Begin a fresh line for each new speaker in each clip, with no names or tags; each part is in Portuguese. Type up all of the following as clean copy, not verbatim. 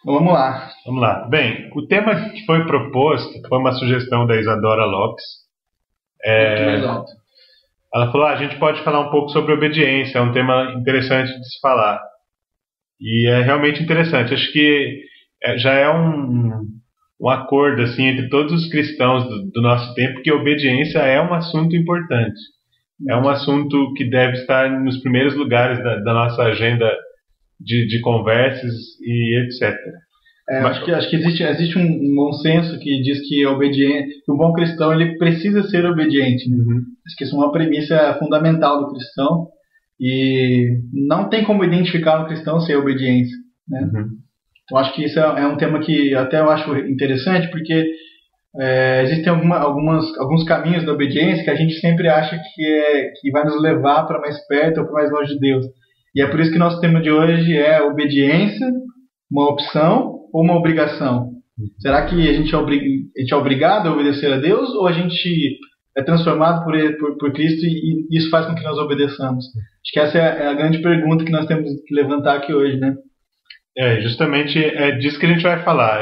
Então, vamos lá.
Vamos lá. Bem, o tema que foi proposto foi uma sugestão da Isadora Lopes.
Muito mais alto.
Ela falou: a gente pode falar um pouco sobre obediência, é um tema interessante de se falar. E é realmente interessante. Acho que já é um acordo assim, entre todos os cristãos do nosso tempo que a obediência é um assunto importante. É um assunto que deve estar nos primeiros lugares da nossa agenda de conversas e etc.
Acho que existe um bom senso que diz que que o bom cristão ele precisa ser obediente, né?
Uhum.
Acho que isso é uma premissa fundamental do cristão e não tem como identificar no cristão sem obediência, né?
Uhum.
Então acho que isso é um tema que até eu acho interessante porque existem alguns caminhos da obediência que a gente sempre acha que vai nos levar para mais perto ou para mais longe de Deus. E é por isso que nosso tema de hoje é obediência, uma opção ou uma obrigação? Será que a gente é obrigado a obedecer a Deus ou a gente é transformado por Cristo e isso faz com que nós obedeçamos? Acho que essa é a grande pergunta que nós temos que levantar aqui hoje, né?
Justamente é disso que a gente vai falar.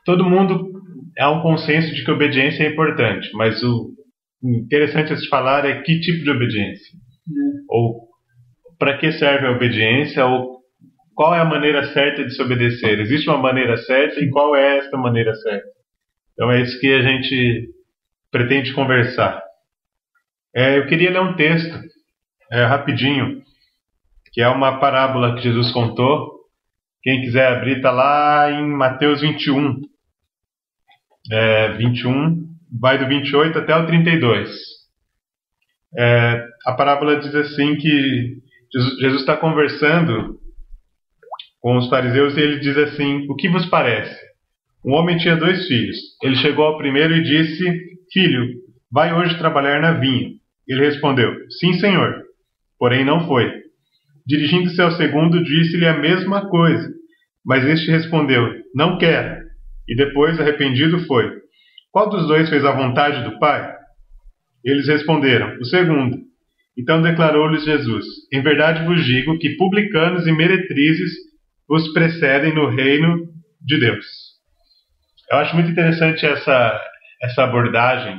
Todo mundo há um consenso de que obediência é importante, mas o interessante a se falar é que tipo de obediência. Ou para que serve a obediência, ou qual é a maneira certa de se obedecer. Existe uma maneira certa e qual é esta maneira certa? Então é isso que a gente pretende conversar. Eu queria ler um texto rapidinho, que é uma parábola que Jesus contou. Quem quiser abrir, está lá em Mateus 21. 21, vai do 28 até o 32. A parábola diz assim que Jesus está conversando com os fariseus e ele diz assim: o que vos parece? Um homem tinha 2 filhos. Ele chegou ao primeiro e disse: filho, vai hoje trabalhar na vinha. Ele respondeu: sim, senhor. Porém não foi. Dirigindo-se ao segundo, disse-lhe a mesma coisa. Mas este respondeu: não quero. E depois, arrependido, foi. Qual dos 2 fez a vontade do Pai? Eles responderam: o segundo. Então declarou-lhes Jesus: em verdade vos digo que publicanos e meretrizes os precedem no reino de Deus. Eu acho muito interessante essa abordagem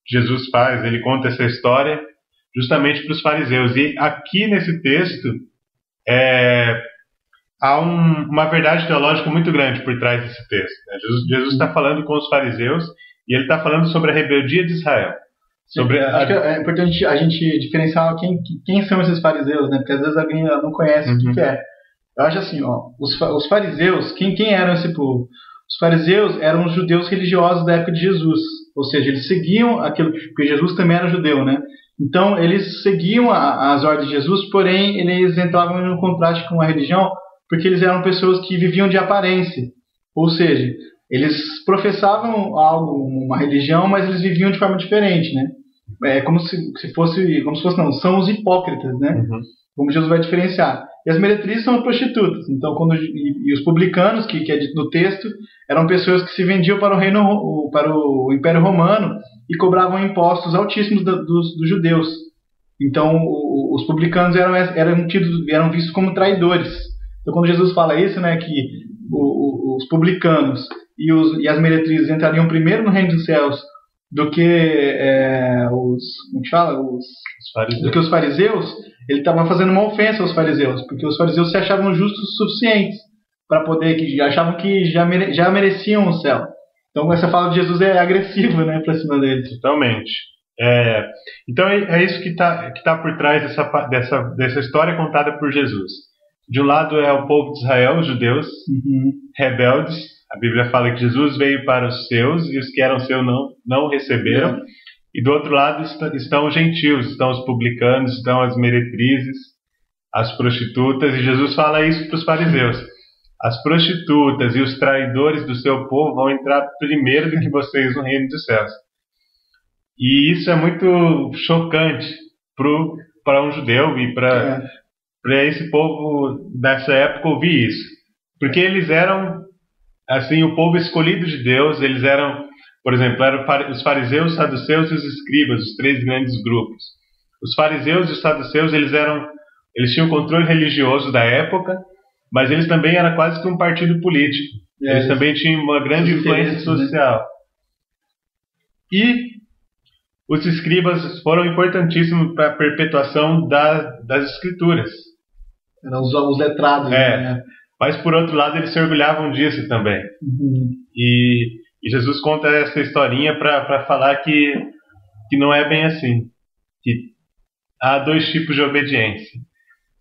que Jesus faz. Ele conta essa história justamente para os fariseus. E aqui nesse texto há uma verdade teológica muito grande por trás desse texto, né? Jesus está falando com os fariseus e ele está falando sobre a rebeldia de Israel.
Acho que é importante a gente diferenciar quem são esses fariseus, né? Porque às vezes alguém não conhece o que é. Eu acho assim, os fariseus, quem eram esse povo? Os fariseus eram os judeus religiosos da época de Jesus, ou seja, eles seguiam aquilo, porque Jesus também era judeu, né? Então eles seguiam as ordens de Jesus, porém eles entravam em um contraste com a religião, porque eles eram pessoas que viviam de aparência, ou seja, eles professavam algo, uma religião, mas eles viviam de forma diferente, né? Como se fosse não, são os hipócritas, né? Uhum. Como Jesus vai diferenciar. E as meretrizes são prostitutas. Então, e os publicanos, que é dito no texto, eram pessoas que se vendiam para o Império Romano e cobravam impostos altíssimos dos judeus. Então, os publicanos eram vistos como traidores. Então, quando Jesus fala isso, né, que os publicanos e as meretrizes entrariam primeiro no reino dos céus do que os fariseus, ele estava fazendo uma ofensa aos fariseus, porque os fariseus se achavam justos o suficientes para poder, que achavam que já mereciam o céu. Então essa fala de Jesus é agressiva, né, para cima deles.
Totalmente. Então é isso que tá por trás dessa história contada por Jesus. De um lado é o povo de Israel, os judeus, rebeldes. A Bíblia fala que Jesus veio para os seus e os que eram seus não receberam. E do outro lado estão os gentios, estão os publicanos, estão as meretrizes, as prostitutas. E Jesus fala isso para os fariseus: as prostitutas e os traidores do seu povo vão entrar primeiro do que vocês no reino dos céus. E isso é muito chocante para um judeu e para esse povo dessa época ouvir isso. Porque eles eram assim, o povo escolhido de Deus. Eles eram, por exemplo, eram os fariseus, os saduceus e os escribas, os 3 grandes grupos. Os fariseus e os saduceus, eles tinham controle religioso da época, mas eles também eram quase que um partido político. Eles também tinham uma grande influência social. Né? E os escribas foram importantíssimos para a perpetuação das escrituras.
Eram os letrados. Né?
Mas, por outro lado, eles se orgulhavam disso também. E Jesus conta essa historinha para falar que não é bem assim. Que há dois tipos de obediência.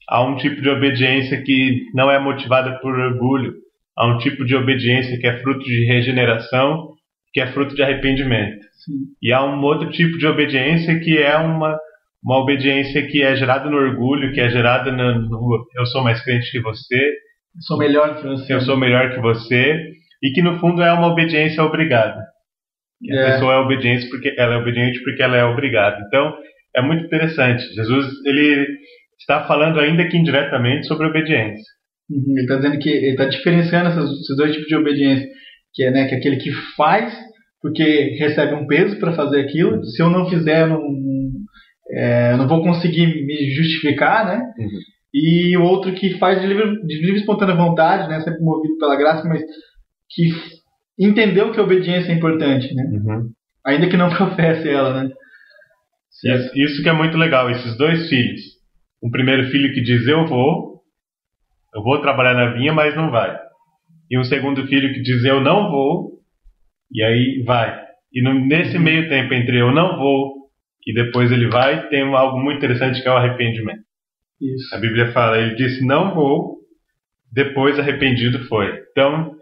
Há um tipo de obediência que não é motivada por orgulho. Há um tipo de obediência que é fruto de regeneração, que é fruto de arrependimento.
Sim.
E há um outro tipo de obediência que é uma obediência que é gerada no orgulho, que é gerada no eu sou mais crente que você,
eu sou melhor que você.
Eu sou melhor que você, e que no fundo é uma obediência obrigada. A pessoa é obediente porque ela é obrigada. Então, é muito interessante. Jesus, ele está falando ainda que indiretamente sobre obediência.
Ele está dizendo que ele está diferenciando esses dois tipos de obediência, que é aquele que faz porque recebe um peso para fazer aquilo. Se eu não fizer, eu não vou conseguir me justificar, né? E o outro que faz de livre espontânea vontade, né? Sempre movido pela graça, mas que entendeu que a obediência é importante, né? Ainda que não professe ela, né?
Isso que é muito legal, esses dois filhos. O primeiro filho que diz, eu vou trabalhar na vinha, mas não vai. E um segundo filho que diz, eu não vou, e aí vai. E nesse meio tempo entre eu não vou e depois ele vai, tem algo muito interessante que é o arrependimento.
Isso.
A Bíblia fala, ele disse, não vou, depois arrependido foi. Então,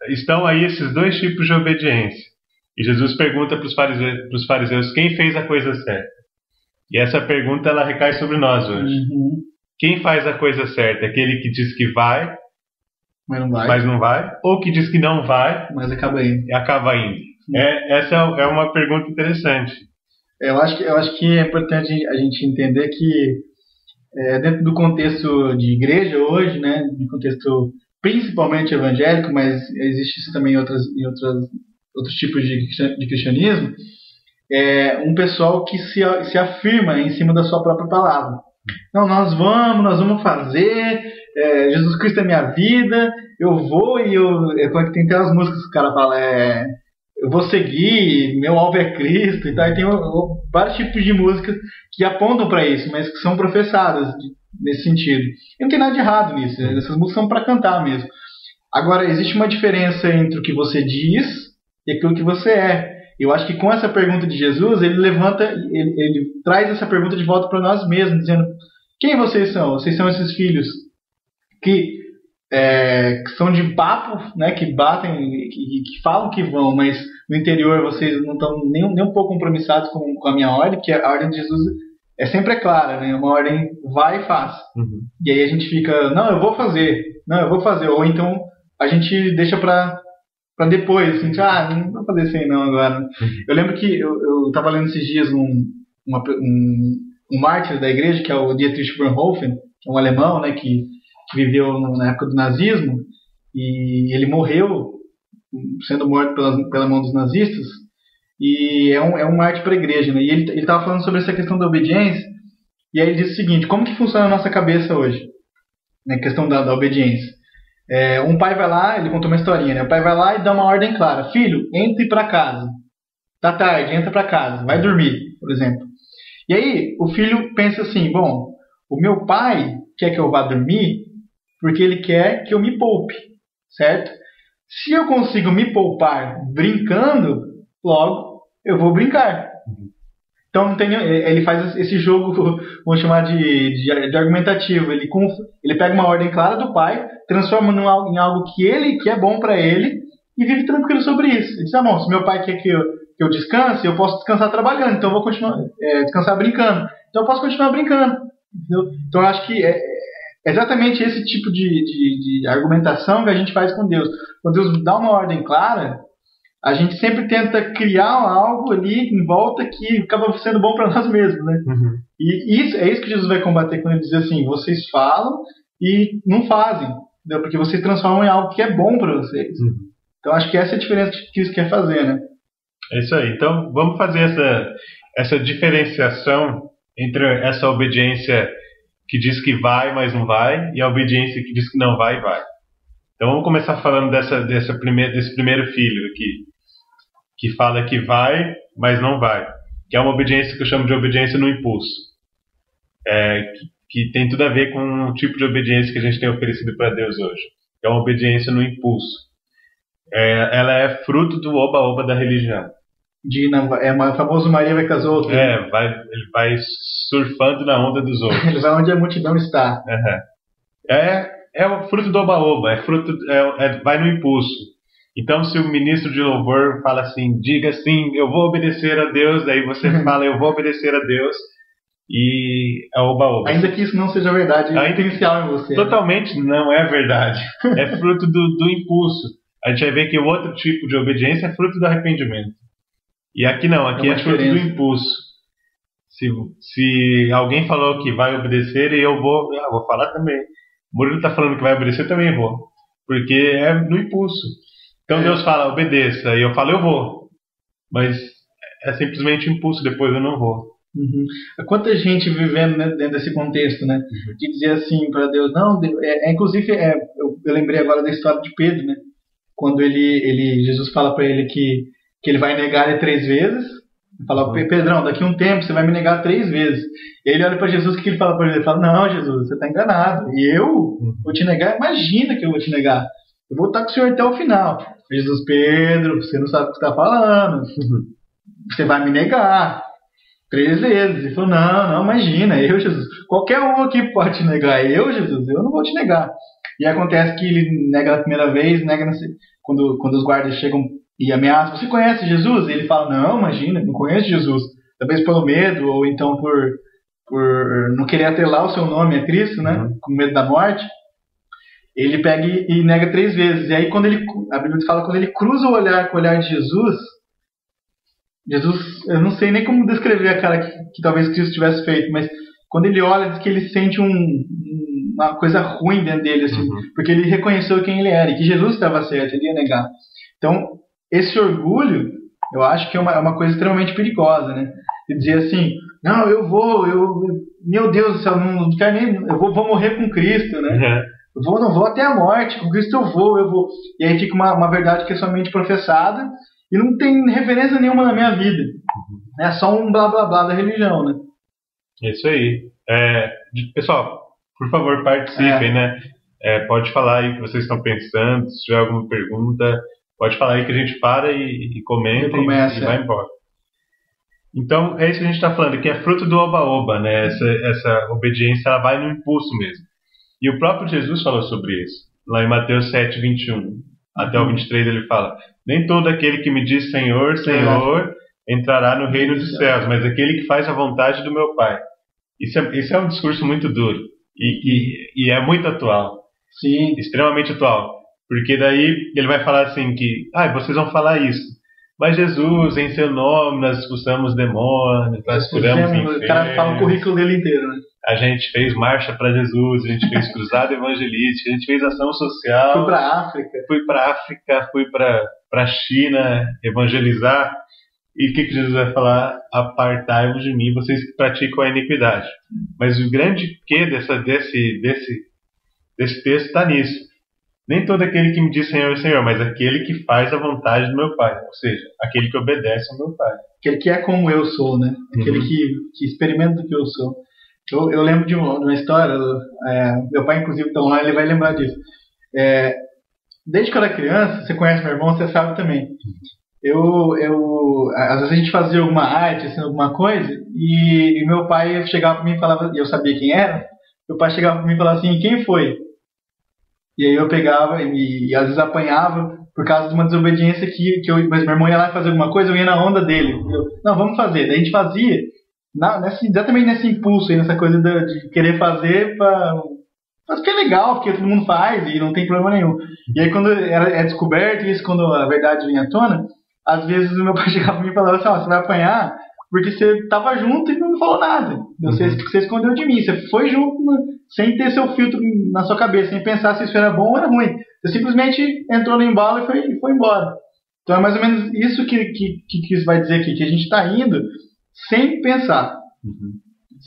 estão aí esses dois tipos de obediência. E Jesus pergunta para os fariseus quem fez a coisa certa. E essa pergunta ela recai sobre nós hoje. Quem faz a coisa certa? Aquele que diz que vai, mas não vai, ou que diz que não vai,
mas acaba indo.
Essa é uma pergunta interessante.
Eu acho que é importante a gente entender que dentro do contexto de igreja hoje, né, de contexto principalmente evangélico, mas existe isso também em outros tipos de cristianismo, um pessoal que se afirma em cima da sua própria palavra. Não, nós vamos fazer, Jesus Cristo é minha vida, eu vou e como é que tem aquelas músicas que o cara fala, eu vou seguir, meu alvo é Cristo e tal, e tem vários tipos de músicas que apontam para isso, mas que são professadas nesse sentido. E não tem nada de errado nisso, essas músicas são para cantar mesmo. Agora, existe uma diferença entre o que você diz e aquilo que você é. Eu acho que com essa pergunta de Jesus, ele traz essa pergunta de volta para nós mesmos, dizendo, quem vocês são? Vocês são esses filhos que são de papo, né, que batem, que falam que vão, mas no interior vocês não estão nem um pouco compromissados com a minha ordem, porque a ordem de Jesus sempre clara, né? Uma ordem vai e faz. E aí a gente fica, não, eu vou fazer, ou então a gente deixa para depois, assim, não vou fazer isso aí não agora. Eu lembro que eu estava lendo esses dias um mártir da igreja, que é o Dietrich Bonhoeffer, que é um alemão, né, que viveu na época do nazismo, e ele morreu sendo morto pela mão dos nazistas, e é um mártir para a igreja, né? E ele estava falando sobre essa questão da obediência, e aí ele disse o seguinte, como que funciona a nossa cabeça hoje, né, questão da obediência. Um pai vai lá, ele contou uma historinha, né? O pai vai lá e dá uma ordem clara, filho, entre para casa, tá tarde, entra para casa, vai dormir, por exemplo. E aí o filho pensa assim, bom, o meu pai quer que eu vá dormir porque ele quer que eu me poupe, certo? Se eu consigo me poupar brincando, logo eu vou brincar. Então ele faz esse jogo, vamos chamar de argumentativo. Ele pega uma ordem clara do pai, transforma em algo que é bom para ele e vive tranquilo sobre isso. Ele diz, bom, se meu pai quer que eu descanse, eu posso descansar trabalhando, então eu vou continuar descansar brincando. Então eu posso continuar brincando. Entendeu? Então eu acho que exatamente esse tipo de argumentação que a gente faz com Deus. Quando Deus dá uma ordem clara, a gente sempre tenta criar algo ali em volta que acaba sendo bom para nós mesmos, né? E isso que Jesus vai combater quando ele diz assim, vocês falam e não fazem, entendeu? Porque vocês transformam em algo que é bom para vocês. Então acho que essa é a diferença que Cristo quer fazer, né?
É isso aí. Então vamos fazer essa diferenciação entre essa obediência que diz que vai, mas não vai, e a obediência que diz que não vai e vai. Então vamos começar falando desse primeiro filho aqui, que fala que vai, mas não vai, que é uma obediência que eu chamo de obediência no impulso, que tem tudo a ver com um tipo de obediência que a gente tem oferecido para Deus hoje, que é uma obediência no impulso. Ela é fruto do oba-oba da religião.
O famoso Maria vai com as outras.
Ele vai surfando na onda dos outros.
Ele vai onde a multidão está.
É o fruto do oba-oba, vai no impulso. Então, se o ministro de louvor fala assim, diga assim, eu vou obedecer a Deus, daí você fala, eu vou obedecer a Deus, e é oba-oba.
Ainda que isso não seja verdade, é potencial em você.
Totalmente não é verdade. É fruto do impulso. A gente vai ver que o outro tipo de obediência é fruto do arrependimento. E aqui não, aqui é fruto do impulso. Se alguém falou que vai obedecer, e eu vou falar também. O Murilo está falando que vai obedecer, eu também vou. Porque é no impulso. Então Deus fala, obedeça, e eu falo, eu vou. Mas é simplesmente impulso, depois eu não vou.
Quanta gente vivendo dentro desse contexto, né? De dizer assim para Deus, não, inclusive eu lembrei agora da história de Pedro, né? Quando Jesus fala para ele que ele vai negar ele 3 vezes, fala, Pedrão, daqui a um tempo você vai me negar 3 vezes. E aí ele olha para Jesus, o que ele fala para ele? Ele fala, não, Jesus, você está enganado. E eu vou te negar? Imagina que eu vou te negar. Eu vou estar com o Senhor até o final. Jesus, Pedro, você não sabe o que você está falando. Você vai me negar 3 vezes. Ele falou, não, imagina, eu, Jesus. Qualquer um aqui pode te negar. Eu, Jesus, eu não vou te negar. E acontece que ele nega a primeira vez, quando os guardas chegam e ameaçam, você conhece Jesus? E ele fala, não, imagina, não conheço Jesus. Talvez pelo medo, ou então por não querer atrelar o seu nome a Cristo, né? Com medo da morte. Ele pega e nega 3 vezes. E aí a Bíblia fala, quando ele cruza o olhar com o olhar de Jesus, eu não sei nem como descrever a cara que talvez Cristo tivesse feito, mas quando ele olha, diz que ele sente uma coisa ruim dentro dele, assim, porque ele reconheceu quem ele era, e que Jesus estava certo, ele ia negar. Então, esse orgulho, eu acho que é uma coisa extremamente perigosa, né? De dizer assim, não, meu Deus do céu, não quero nem, eu vou morrer com Cristo, né? Não vou até a morte, com Cristo eu vou. E aí fica uma verdade que é somente professada e não tem referência nenhuma na minha vida. É só um blá blá blá da religião, né?
Isso aí. Pessoal, por favor, participem, né? Pode falar aí o que vocês estão pensando, se tiver alguma pergunta, pode falar aí que a gente para e comenta e vai embora. Então, é isso que a gente está falando, que é fruto do oba-oba, né? Essa obediência, ela vai no impulso mesmo. E o próprio Jesus falou sobre isso. Lá em Mateus 7, 21 até o 23 ele fala, nem todo aquele que me diz Senhor, Senhor, entrará no reino dos céus, mas aquele que faz a vontade do meu Pai. Isso é um discurso muito duro e é muito atual.
Sim.
Extremamente atual. Porque daí ele vai falar assim que, vocês vão falar isso. Mas Jesus, em seu nome, nós expulsamos demônios, nós curamos enfermos.
O cara fala o currículo dele inteiro, né?
A gente fez marcha para Jesus, a gente fez cruzada evangelística, a gente fez ação social. Fui para África, fui para China evangelizar. E o que Jesus vai falar? Apartai-vos de mim, vocês que praticam a iniquidade. Mas o grande quê desse texto está nisso. Nem todo aquele que me diz Senhor, Senhor, mas aquele que faz a vontade do meu Pai. Ou seja, aquele que obedece ao meu Pai.
Aquele que é como eu sou, né? Aquele que experimenta o que eu sou. Eu lembro de uma história, meu pai inclusive está lá, ele vai lembrar disso. Desde que eu era criança, você conhece meu irmão, você sabe também. Às vezes a gente fazia alguma arte, assim, alguma coisa, e meu pai chegava para mim e falava, e eu sabia quem era, meu pai chegava para mim e falava assim, quem foi? E aí eu pegava e às vezes apanhava por causa de uma desobediência mas meu irmão ia lá fazer alguma coisa, eu ia na onda dele. Não, vamos fazer. Daí a gente fazia, exatamente nesse impulso aí, nessa coisa de querer fazer porque é legal, porque todo mundo faz e não tem problema nenhum. E aí quando é descoberto isso, quando a verdade vem à tona, às vezes o meu pai chegava pra mim e falava assim, você vai apanhar porque você estava junto e não me falou nada. Você escondeu de mim, você foi junto sem ter seu filtro na sua cabeça, sem pensar se isso era bom ou era ruim. Você simplesmente entrou no embalo e foi embora. Então é mais ou menos isso que isso vai dizer aqui, que a gente está indo sem pensar,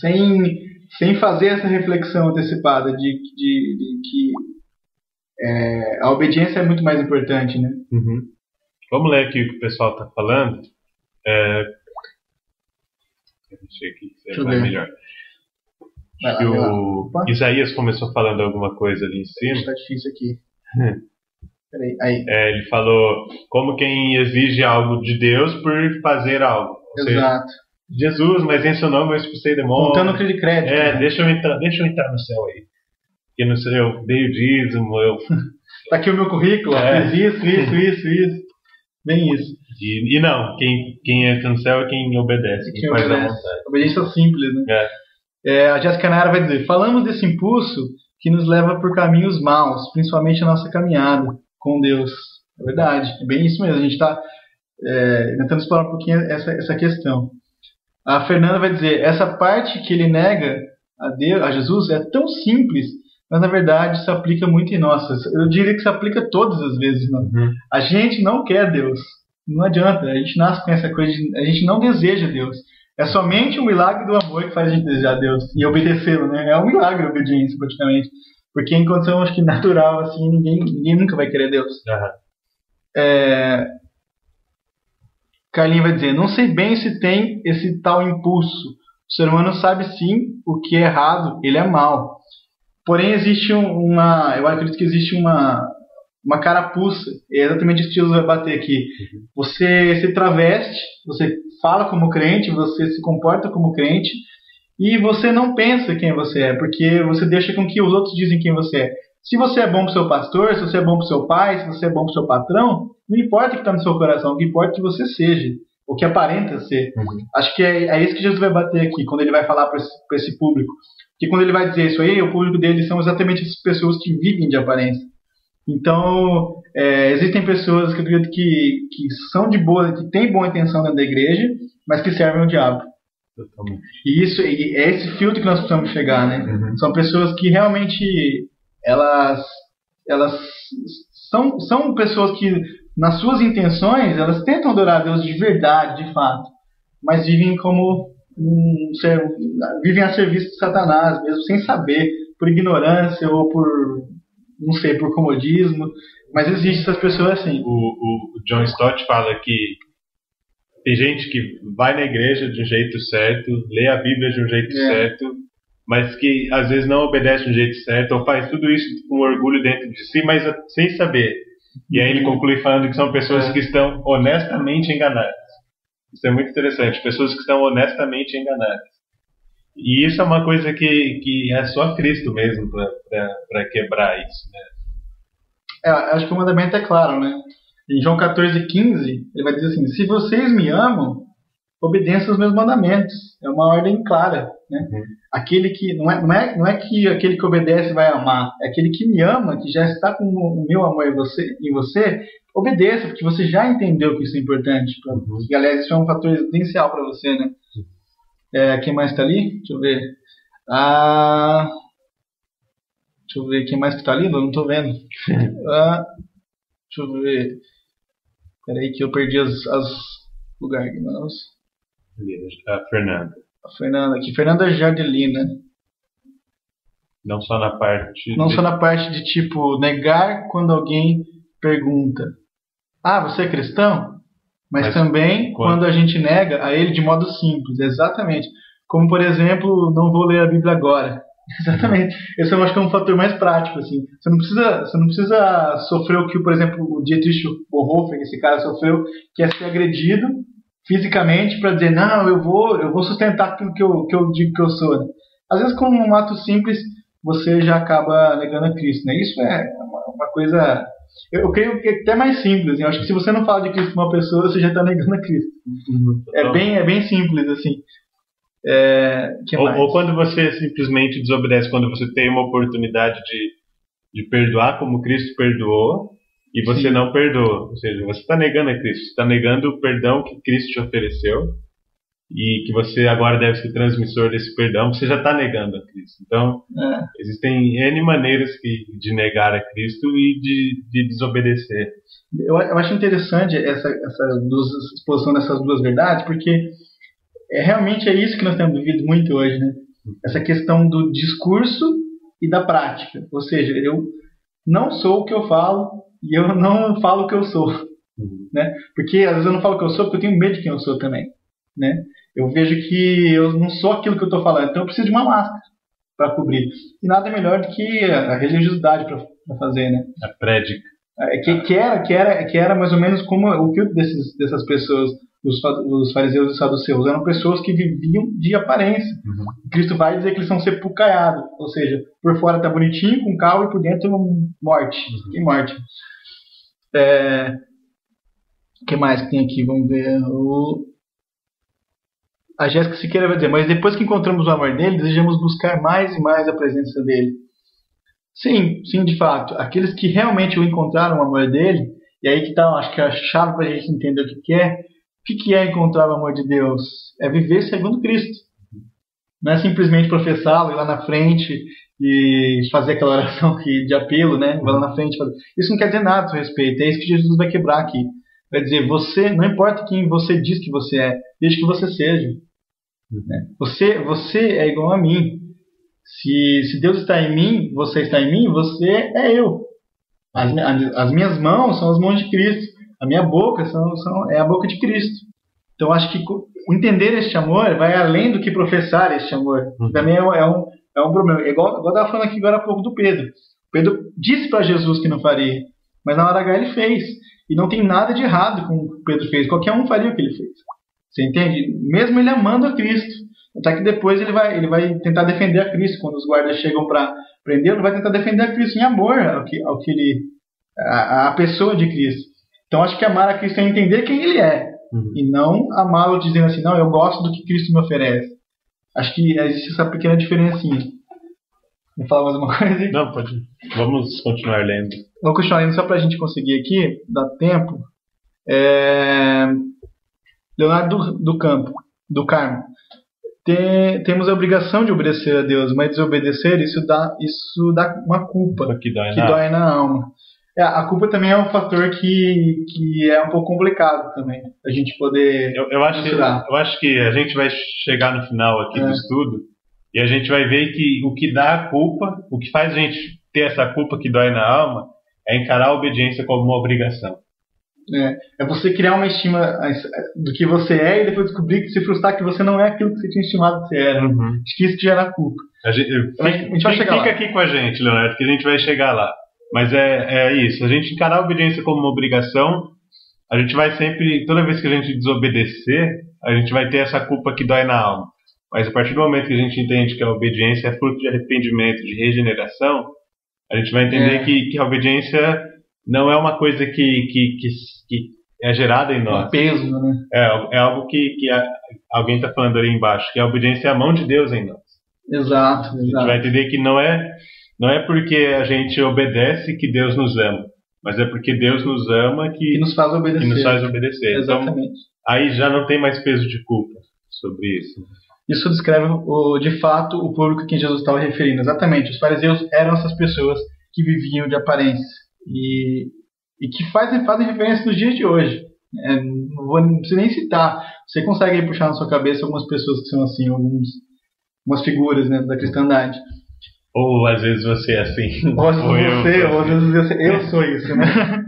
sem sem fazer essa reflexão antecipada de que a obediência é muito mais importante, né?
Uhum. Vamos ler aqui o que o pessoal está falando. Deixa eu aqui, que vai melhor. Acho que o Isaías começou falando alguma coisa ali em cima.
Está difícil aqui. Peraí, aí.
Ele falou como quem exige algo de Deus por fazer algo.
Exato.
Jesus, mas em seu nome eu expulsei demônios.
Contando o de crédito.
Né? deixa eu entrar no céu aí. Porque no céu eu dei o dízimo,
Tá aqui o meu currículo, fiz isso. Bem isso.
E não, quem entra no céu é quem obedece, quem faz a vontade.
Obediência simples, né? A Jéssica Nara vai dizer: falamos desse impulso que nos leva por caminhos maus, principalmente a nossa caminhada com Deus. É verdade, é bem isso mesmo. A gente está tentando explorar um pouquinho essa questão. A Fernanda vai dizer: essa parte que ele nega a Jesus é tão simples, mas na verdade se aplica muito em nós. Eu diria que se aplica todas as vezes. Não? Uhum. A gente não quer Deus. Não adianta. A gente nasce com essa coisa a gente não deseja Deus. É somente o milagre do amor que faz a gente desejar Deus e obedecê-lo, né? É um milagre a obediência, praticamente. Porque em condição, acho que natural, assim, ninguém nunca vai querer Deus.
Uhum.
Carlinhos vai dizer: não sei bem se tem esse tal impulso. O ser humano sabe sim o que é errado, ele é mau. Porém, existe eu acredito que existe uma carapuça. É exatamente isso que Jesus vai bater aqui.
Uhum.
Você se traveste, você fala como crente, você se comporta como crente e você não pensa quem você é, porque você deixa com que os outros dizem quem você é. Se você é bom para o seu pastor, se você é bom para o seu pai, se você é bom para o seu patrão, não importa o que está no seu coração, o que importa é que você seja, o que aparenta ser.
Uhum.
Acho que é isso que Jesus vai bater aqui, quando ele vai falar para esse público. Porque quando ele vai dizer isso aí, o público dele são exatamente essas pessoas que vivem de aparência. Então, existem pessoas que eu acredito que são de boa, que têm boa intenção dentro da igreja, mas que servem ao diabo.
Totalmente.
E é esse filtro que nós precisamos chegar, né?
Uhum.
São pessoas que realmente elas são pessoas que, nas suas intenções, elas tentam adorar a Deus de verdade, de fato, mas vivem como vivem a serviço de Satanás, mesmo sem saber, por ignorância ou por, não sei, por comodismo, mas existem essas pessoas assim.
O John Stott fala que tem gente que vai na igreja de um jeito certo, lê a Bíblia de um jeito certo, mas que às vezes não obedece de um jeito certo, ou faz tudo isso com orgulho dentro de si, mas sem saber. E aí ele conclui falando que são pessoas que estão honestamente enganadas. Isso é muito interessante, pessoas que estão honestamente enganadas. E isso é uma coisa que é só Cristo mesmo para quebrar isso, né?
Acho que o mandamento é claro, né? Em João 14,15, ele vai dizer assim: se vocês me amam, obedeçam os meus mandamentos. É uma ordem clara, né?
Uhum.
Aquele que não é que aquele que obedece vai amar, é aquele que me ama, que já está com o meu amor em você, obedeça, porque você já entendeu que isso é importante.
Uhum.
E, aliás, isso é um fator essencial para você, né? Quem mais está ali? Deixa eu ver. Deixa eu ver quem mais que está ali. Eu não estou vendo. Deixa eu ver. Peraí que eu perdi as lugares.
A Fernanda.
A Fernanda aqui. Fernanda Jardelina.
Não só na parte...
Só na parte de, tipo, negar quando alguém pergunta: você é cristão? Mas também quando a gente nega a ele de modo simples. Exatamente. Como, por exemplo, não vou ler a Bíblia agora. Exatamente. Esse eu acho que é um fator mais prático, assim. Você não precisa sofrer o que, por exemplo, o Dietrich Bonhoeffer, esse cara, sofreu, que é ser agredido fisicamente para dizer: não, eu vou sustentar aquilo que eu digo que eu sou. Né? Às vezes, com um ato simples, você já acaba negando a Cristo. Né? Isso é uma coisa... Eu creio que é até mais simples. Eu acho que se você não fala de Cristo com uma pessoa, você já está negando a Cristo.
Uhum,
é bem simples, assim.
Ou quando você simplesmente desobedece, quando você tem uma oportunidade de perdoar como Cristo perdoou e você não perdoa. Ou seja, você está negando a Cristo, você está negando o perdão que Cristo te ofereceu e que você agora deve ser transmissor desse perdão, você já está negando a Cristo. Então, existem N maneiras de negar a Cristo e de desobedecer.
Eu acho interessante essa exposição dessas duas verdades, porque realmente é isso que nós temos vivido muito hoje, né? Essa questão do discurso e da prática. Ou seja, eu não sou o que eu falo e eu não falo o que eu sou. Né? Porque às vezes eu não falo o que eu sou porque eu tenho medo de quem eu sou também. Né? Eu vejo que eu não sou aquilo que eu estou falando, então eu preciso de uma máscara para cobrir. E nada melhor do que a religiosidade para fazer. Né?
A prédica.
Que era mais ou menos como o filtro dessas pessoas, os fariseus e saduceus. Eram pessoas que viviam de aparência. Cristo vai dizer que eles são sepulcaiados, ou seja, por fora tá bonitinho, com cal, e por dentro morte. Tem morte. O que mais que tem aqui? Vamos ver. A Jéssica Siqueira vai dizer: mas depois que encontramos o amor dele, desejamos buscar mais e mais a presença dele. Sim, de fato. Aqueles que realmente o encontraram o amor dele, e aí que tá, acho que a chave para a gente entender o que é. O que é encontrar o amor de Deus? É viver segundo Cristo. Não é simplesmente professá-lo, ir lá na frente e fazer aquela oração de apelo, né? Vai lá na frente. Isso não quer dizer nada a seu respeito. É isso que Jesus vai quebrar aqui. Vai dizer: você, não importa quem você diz que você é, desde que você seja. Você é igual a mim. Se Deus está em mim, você está em mim, você é eu. As minhas mãos são as mãos de Cristo. A minha boca é a boca de Cristo. Então acho que entender este amor vai além do que professar este amor. Também é um problema. Igual eu estava falando aqui agora há pouco do Pedro. Pedro disse para Jesus que não faria, mas na hora H ele fez. E não tem nada de errado com o que Pedro fez. Qualquer um faria o que ele fez. Você entende? Mesmo ele amando a Cristo. Até que depois ele vai tentar defender a Cristo. Quando os guardas chegam para prender, ele vai tentar defender a Cristo em amor a pessoa de Cristo. Então acho que amar a Cristo é entender quem ele é. E não amá-lo dizendo assim: não, eu gosto do que Cristo me oferece. Acho que existe essa pequena diferencinha. Vou falar mais uma coisa aí?
Não, pode. Vamos continuar lendo.
Vamos continuar lendo só para a gente conseguir aqui, dar tempo. Leonardo do Carmo. Temos a obrigação de obedecer a Deus, mas desobedecer, isso dá uma culpa que dói na alma. A culpa também é um fator que é um pouco complicado também, a gente poder
eu acho que a gente vai chegar no final aqui do estudo e a gente vai ver que o que dá a culpa, o que faz a gente ter essa culpa que dói na alma, é encarar a obediência como uma obrigação.
É você criar uma estima do que você é e depois descobrir que se frustrar que você não é aquilo que você tinha estimado que você era. Acho que isso que gera a culpa.
A gente vai chegar lá. Fica aqui com a gente, Leonardo, que a gente vai chegar lá. Mas é isso, a gente encarar a obediência como uma obrigação, a gente vai sempre, toda vez que a gente desobedecer, a gente vai ter essa culpa que dói na alma. Mas a partir do momento que a gente entende que a obediência é fruto de arrependimento, de regeneração, a gente vai entender que a obediência não é uma coisa que é gerada em nós.
Um peso, né?
É algo que alguém está falando ali embaixo, que a obediência é a mão de Deus em nós.
Exato.
A gente vai entender que não é porque a gente obedece que Deus nos ama, mas é porque Deus nos ama que
nos faz obedecer.
Exatamente. Então, aí já não tem mais peso de culpa sobre isso.
Isso descreve, de fato, o público a quem Jesus estava referindo. Exatamente. Os fariseus eram essas pessoas que viviam de aparência e que fazem referência nos dias de hoje. Não preciso nem citar. Você consegue puxar na sua cabeça algumas pessoas que são assim, algumas figuras, né, da cristandade.
Ou às vezes você é assim.
Ou às vezes eu sou isso, né?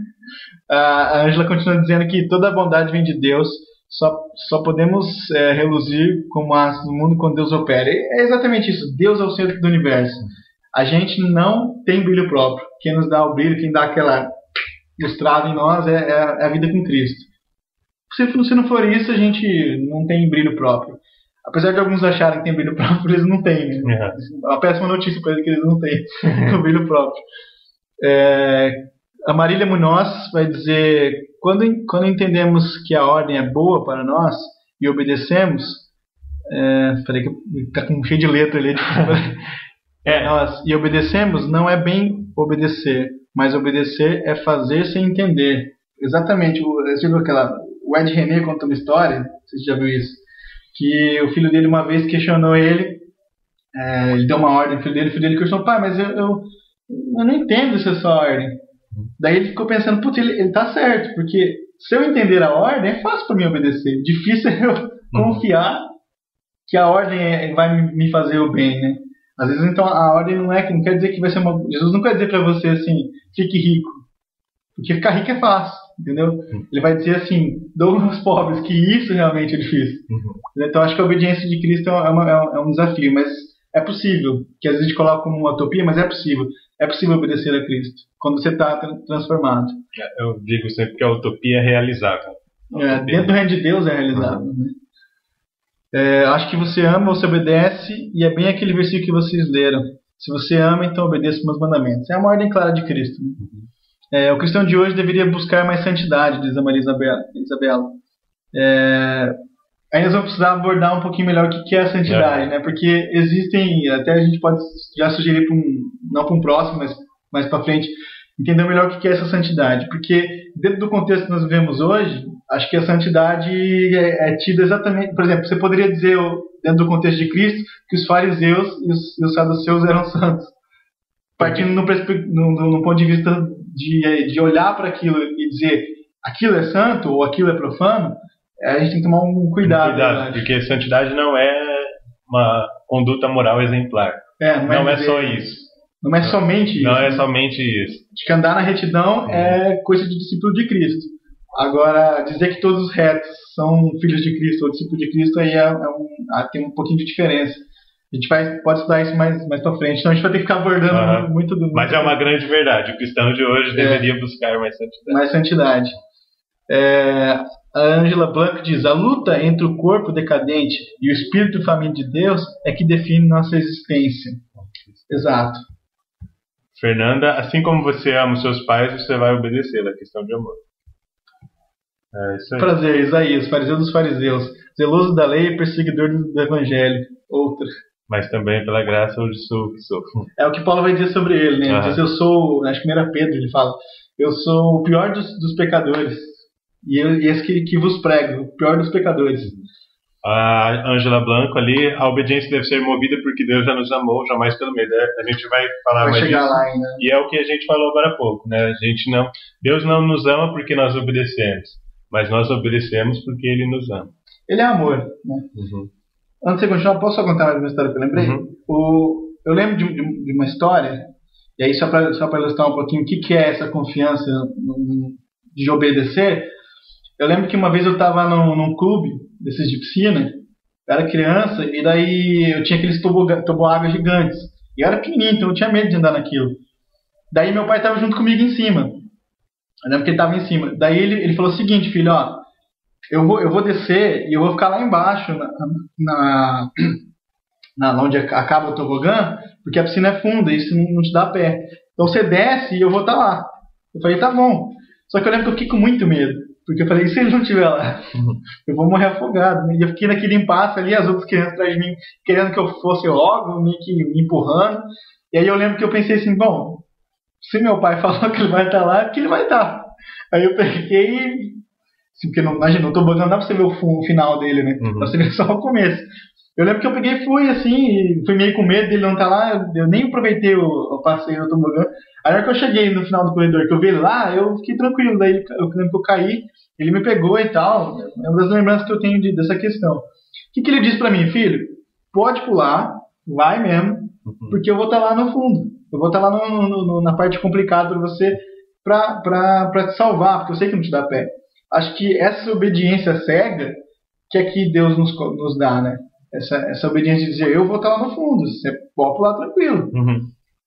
A Ângela continua dizendo que toda a bondade vem de Deus, só podemos reluzir como no mundo quando Deus opera. É exatamente isso. Deus é o centro do universo. A gente não tem brilho próprio. Quem nos dá o brilho, quem dá aquela lustrada em nós é a vida com Cristo. Se não for isso, a gente não tem brilho próprio. Apesar de alguns acharem que tem brilho próprio, eles não têm. Né? É uma péssima notícia para eles que eles não têm o brilho próprio. A Marília Munoz vai dizer: quando entendemos que a ordem é boa para nós e obedecemos, peraí que está com cheio de letra ali. E obedecemos, não é bem obedecer, mas obedecer é fazer sem entender. Exatamente. Você viu o Ed René conta uma história, você já viu isso, que o filho dele uma vez questionou ele deu uma ordem ao filho dele questionou: pai, mas eu não entendo essa sua ordem. Daí ele ficou pensando: putz, ele tá certo, porque se eu entender a ordem é fácil para mim obedecer, difícil é eu confiar que a ordem vai me fazer o bem, né? Às vezes, então, a ordem não quer dizer que vai ser uma... Jesus não quer dizer para você assim, fique rico. Porque ficar rico é fácil, entendeu? Ele vai dizer assim, dou aos pobres, que isso realmente é difícil. Então, acho que a obediência de Cristo é um desafio, mas é possível. Que às vezes a gente coloca como uma utopia, mas é possível. É possível obedecer a Cristo, quando você está transformado.
Eu digo sempre que a utopia é realizável.
Dentro do reino de Deus é realizável, né? Acho que você ama, você obedece, e é bem aquele versículo que vocês leram. Se você ama, então obedeça os meus mandamentos. É uma ordem clara de Cristo, né? O cristão de hoje deveria buscar mais santidade, diz a Maria Isabela. Aí nós vamos precisar abordar um pouquinho melhor o que é a santidade, né? Porque existem, até a gente pode já sugerir não para um próximo, mas mais para frente, entender melhor o que é essa santidade. Porque dentro do contexto que nós vivemos hoje, acho que a santidade é tida exatamente... Por exemplo, você poderia dizer, dentro do contexto de Cristo, que os fariseus e os saduceus eram santos. Partindo no ponto de vista de olhar para aquilo e dizer aquilo é santo ou aquilo é profano, a gente tem que tomar um cuidado.
Porque santidade não é uma conduta moral exemplar. Não é só isso.
Não é somente isso.
Não é somente isso.
De que andar na retidão é coisa de discípulo de Cristo. Agora, dizer que todos os retos são filhos de Cristo ou discípulos de Cristo, aí tem um pouquinho de diferença. A gente pode estudar isso mais para frente, então a gente vai ter que ficar abordando muito do...
Mas é uma grande verdade. O cristão de hoje deveria buscar mais santidade.
Mais santidade. A Angela Blanco diz: a luta entre o corpo decadente e o espírito faminto de Deus é que define nossa existência. Exato.
Fernanda, assim como você ama os seus pais, você vai obedecer a questão de amor. É isso aí.
Prazer, Isaías, fariseu dos fariseus, zeloso da lei e perseguidor do evangelho. Outra.
Mas também pela graça hoje sou o que sou.
É o que Paulo vai dizer sobre ele, né? Ele diz: eu sou, acho que 1 Pedro ele fala, eu sou o pior dos pecadores. E esse que vos prego, o pior dos pecadores.
A Angela Blanco ali, a obediência deve ser movida porque Deus já nos amou, jamais pelo medo. A gente vai falar mais
chegar
disso.
Lá ainda.
E é o que a gente falou agora há pouco, né? Deus não nos ama porque nós obedecemos, mas nós obedecemos porque Ele nos ama.
Ele é amor, né? Antes de você continuar, posso só contar mais uma história que eu lembrei? Eu lembro de uma história, e aí só para ilustrar um pouquinho o que é essa confiança de obedecer. Eu lembro que uma vez eu estava num clube desses de piscina, eu era criança, e daí eu tinha aqueles toboáguas gigantes. E eu era pequenininho, então eu tinha medo de andar naquilo. Daí meu pai estava junto comigo em cima. Eu lembro que ele estava em cima. Daí ele falou o seguinte: filho, eu vou descer e eu vou ficar lá embaixo, onde acaba o tobogã, porque a piscina é funda e isso não te dá pé. Então você desce e eu vou estar lá. Eu falei: tá bom. Só que eu lembro que eu fiquei com muito medo. Porque eu falei: e se ele não estiver lá? Eu vou morrer afogado, né? E eu fiquei naquele impasse ali, as outras crianças atrás de mim, querendo que eu fosse logo, me empurrando. E aí eu lembro que eu pensei assim: bom, se meu pai falou que ele vai estar lá, é porque ele vai estar. Aí eu peguei e... Porque imagina, o tobogã não dá pra você ver o final dele, né? Dá pra você ver só o começo. Eu lembro que eu peguei e fui assim, e fui meio com medo dele não estar lá. Eu nem aproveitei o passeio do tobogã. Aí na hora que eu cheguei no final do corredor, que eu vi ele lá, eu fiquei tranquilo. Daí eu lembro que eu caí, ele me pegou e tal. É uma das lembranças que eu tenho dessa questão. O que ele disse pra mim: filho, pode pular, vai mesmo, porque eu vou estar lá no fundo. Eu vou estar lá na parte complicada pra você, pra te salvar, porque eu sei que não te dá pé. Acho que essa obediência cega que é que Deus nos dá, né? Essa obediência de dizer: eu vou estar lá no fundo, você pode pular tranquilo.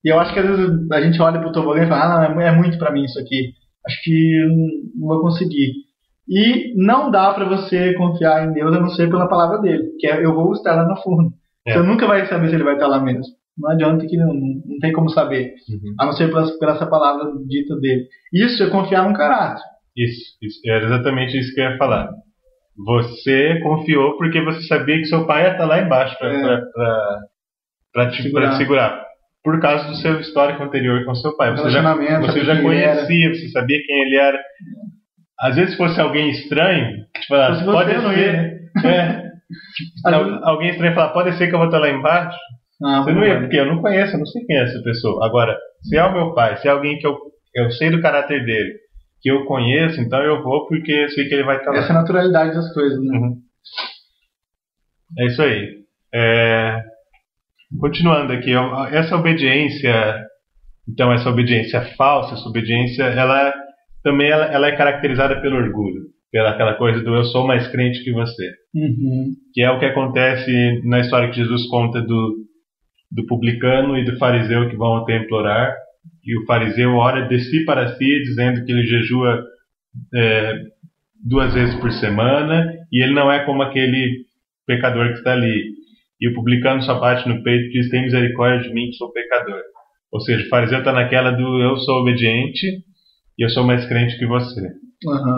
E eu acho que às vezes a gente olha pro tobogã e fala: é muito pra mim isso aqui, acho que não vou conseguir. E não dá pra você confiar em Deus a não ser pela palavra dele, que é: eu vou estar lá no fundo. Você nunca vai saber se ele vai estar lá mesmo. Não adianta, que não tem como saber, a não ser pela essa palavra dita dele. Isso é confiar no caráter.
Isso, era exatamente isso que eu ia falar. Você confiou porque você sabia que seu pai ia estar lá embaixo para te segurar. Por causa do seu histórico anterior com seu pai. Você já conhecia, você sabia quem ele era. Às vezes, se fosse alguém estranho, tipo, pode ser. Alguém estranho falar: pode ser que eu vou estar lá embaixo. Você não ia, porque eu não conheço, eu não sei quem é essa pessoa. Agora, se é o meu pai, se é alguém que eu sei do caráter dele, que eu conheço, então eu vou porque eu sei que ele vai estar lá.
Essa é a naturalidade das coisas, né?
É isso aí. Continuando aqui, essa obediência falsa, essa obediência, ela é caracterizada pelo orgulho, pela aquela coisa do eu sou mais crente que você. Que é o que acontece na história que Jesus conta do publicano e do fariseu que vão ao templo orar, e o fariseu ora de si para si, dizendo que ele jejua 2 vezes por semana, e ele não é como aquele pecador que está ali. E o publicano só bate no peito e diz: tem misericórdia de mim que sou pecador. Ou seja, o fariseu está naquela do eu sou obediente e eu sou mais crente que você.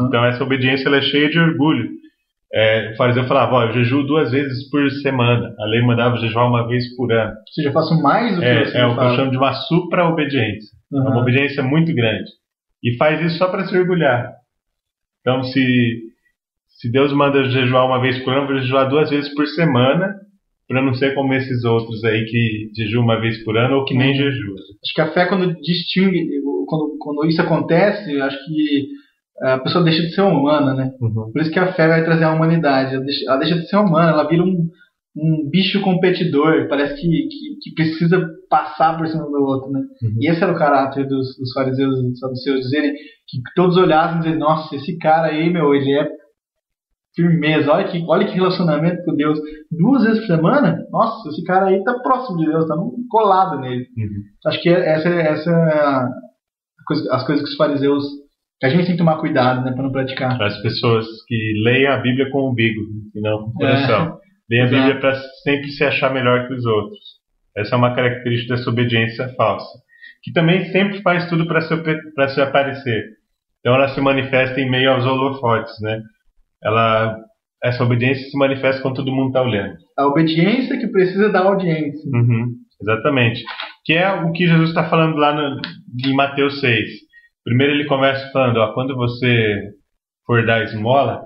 Então essa obediência ela é cheia de orgulho. O fariseu falava: eu jejuo 2 vezes por semana. A lei mandava jejuar 1 vez por ano.
Ou seja, eu faço mais do que você
o que eu chamo de uma supra-obediência. É uma obediência muito grande. E faz isso só para se orgulhar. Então, se Deus manda jejuar 1 vez por ano, eu vou jejuar 2 vezes por semana, para não ser como esses outros aí que jejuam 1 vez por ano ou que nem jejuam.
Acho que a fé, quando distingue, quando isso acontece, acho que a pessoa deixa de ser humana, né? Por isso que a fé vai trazer a humanidade. Ela deixa de ser humana, ela vira um bicho competidor, parece que precisa passar por cima do outro, né? E esse era o caráter dos fariseus e dos saduceus, dizerem que todos olhassem e dizer: nossa, esse cara aí, ele é firmeza, olha que relacionamento com Deus, 2 vezes por semana, nossa, esse cara aí tá próximo de Deus, tá colado nele. Acho que essa é as coisas que os fariseus, que a gente tem que tomar cuidado, né, para não praticar.
As pessoas que leem a Bíblia com o umbigo e não com o coração. Leem a Bíblia para sempre se achar melhor que os outros. Essa é uma característica dessa obediência falsa, que também sempre faz tudo para se aparecer. Então ela se manifesta em meio aos holofotes, né? Essa obediência se manifesta quando todo mundo está olhando.
A obediência que precisa da audiência.
Exatamente. Que é o que Jesus está falando lá em Mateus 6. Primeiro ele começa falando: quando você for dar esmola,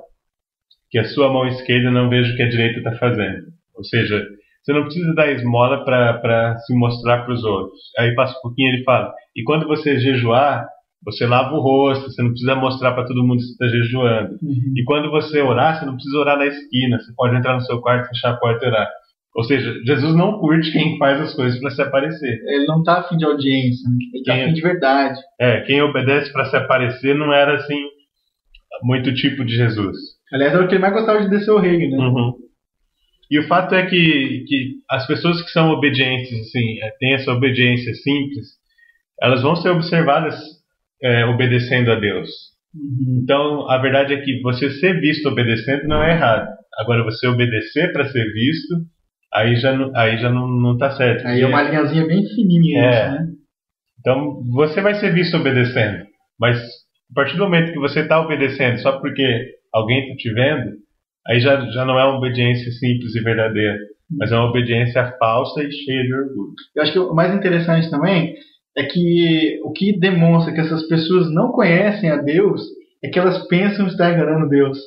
que a sua mão esquerda não veja o que a direita está fazendo. Ou seja, você não precisa dar esmola para se mostrar para os outros. Aí passa um pouquinho e ele fala: e quando você jejuar, você lava o rosto, você não precisa mostrar para todo mundo que você está jejuando. E quando você orar, você não precisa orar na esquina, você pode entrar no seu quarto, fechar a porta e orar. Ou seja, Jesus não curte quem faz as coisas para se aparecer.
Ele não está afim de audiência, né? Ele está afim de verdade.
Quem obedece para se aparecer não era assim muito tipo de Jesus.
Aliás, era o que ele mais gostava de descer o reino, né?
E o fato é que as pessoas que são obedientes, assim, têm essa obediência simples, elas vão ser observadas obedecendo a Deus. Então, a verdade é que você ser visto obedecendo não é errado. Agora, você obedecer para ser visto, aí já não está certo.
Aí é uma linhazinha bem fininha, né?
Então, você vai ser visto obedecendo, mas a partir do momento que você está obedecendo só porque alguém está te vendo, aí já não é uma obediência simples e verdadeira, mas é uma obediência falsa e cheia de orgulho.
Eu acho que o mais interessante também é que o que demonstra que essas pessoas não conhecem a Deus é que elas pensam estar enganando Deus.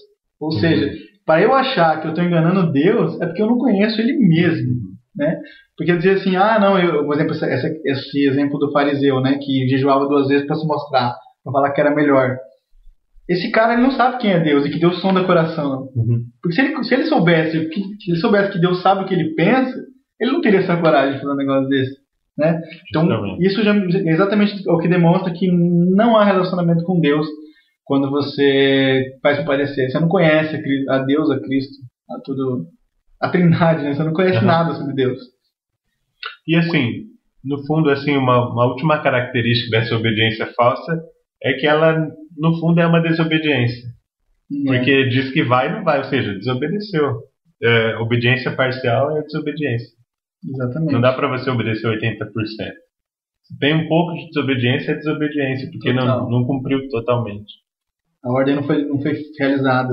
Ou seja, para eu achar que eu estou enganando Deus, é porque eu não conheço Ele mesmo, né? Porque dizer assim, por exemplo, esse exemplo do fariseu, né, que jejuava 2 vezes para se mostrar, para falar que era melhor. Esse cara, ele não sabe quem é Deus e que Deus sonda o coração. Porque se ele soubesse que Deus sabe o que ele pensa, ele não teria essa coragem de fazer um negócio desse, né? Então, isso já é exatamente o que demonstra que não há relacionamento com Deus quando você faz se parecer. Você não conhece a Deus, a Cristo, a Trindade, né? Você não conhece nada sobre Deus.
E assim, no fundo, assim, uma última característica dessa obediência falsa é que ela, no fundo, é uma desobediência. Porque diz que vai e não vai, ou seja, desobedeceu. Obediência parcial é desobediência.
Exatamente.
Não dá para você obedecer 80%. Se tem um pouco de desobediência, é desobediência, porque não cumpriu totalmente.
A ordem não foi realizada,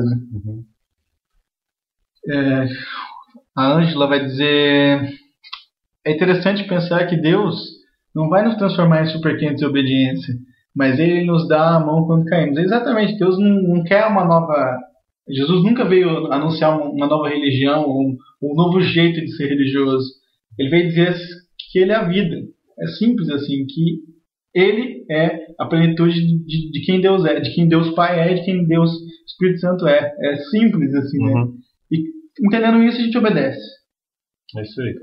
né? A Ângela vai dizer: é interessante pensar que Deus não vai nos transformar em superquentes de obediência, mas Ele nos dá a mão quando caímos. Exatamente, Deus não quer uma nova... Jesus nunca veio anunciar uma nova religião, um novo jeito de ser religioso. Ele veio dizer que Ele é a vida. É simples assim, que Ele é a plenitude de quem Deus é, de quem Deus Pai é, de quem Deus Espírito Santo é. É simples assim, né? E entendendo isso, a gente obedece.
É isso aí.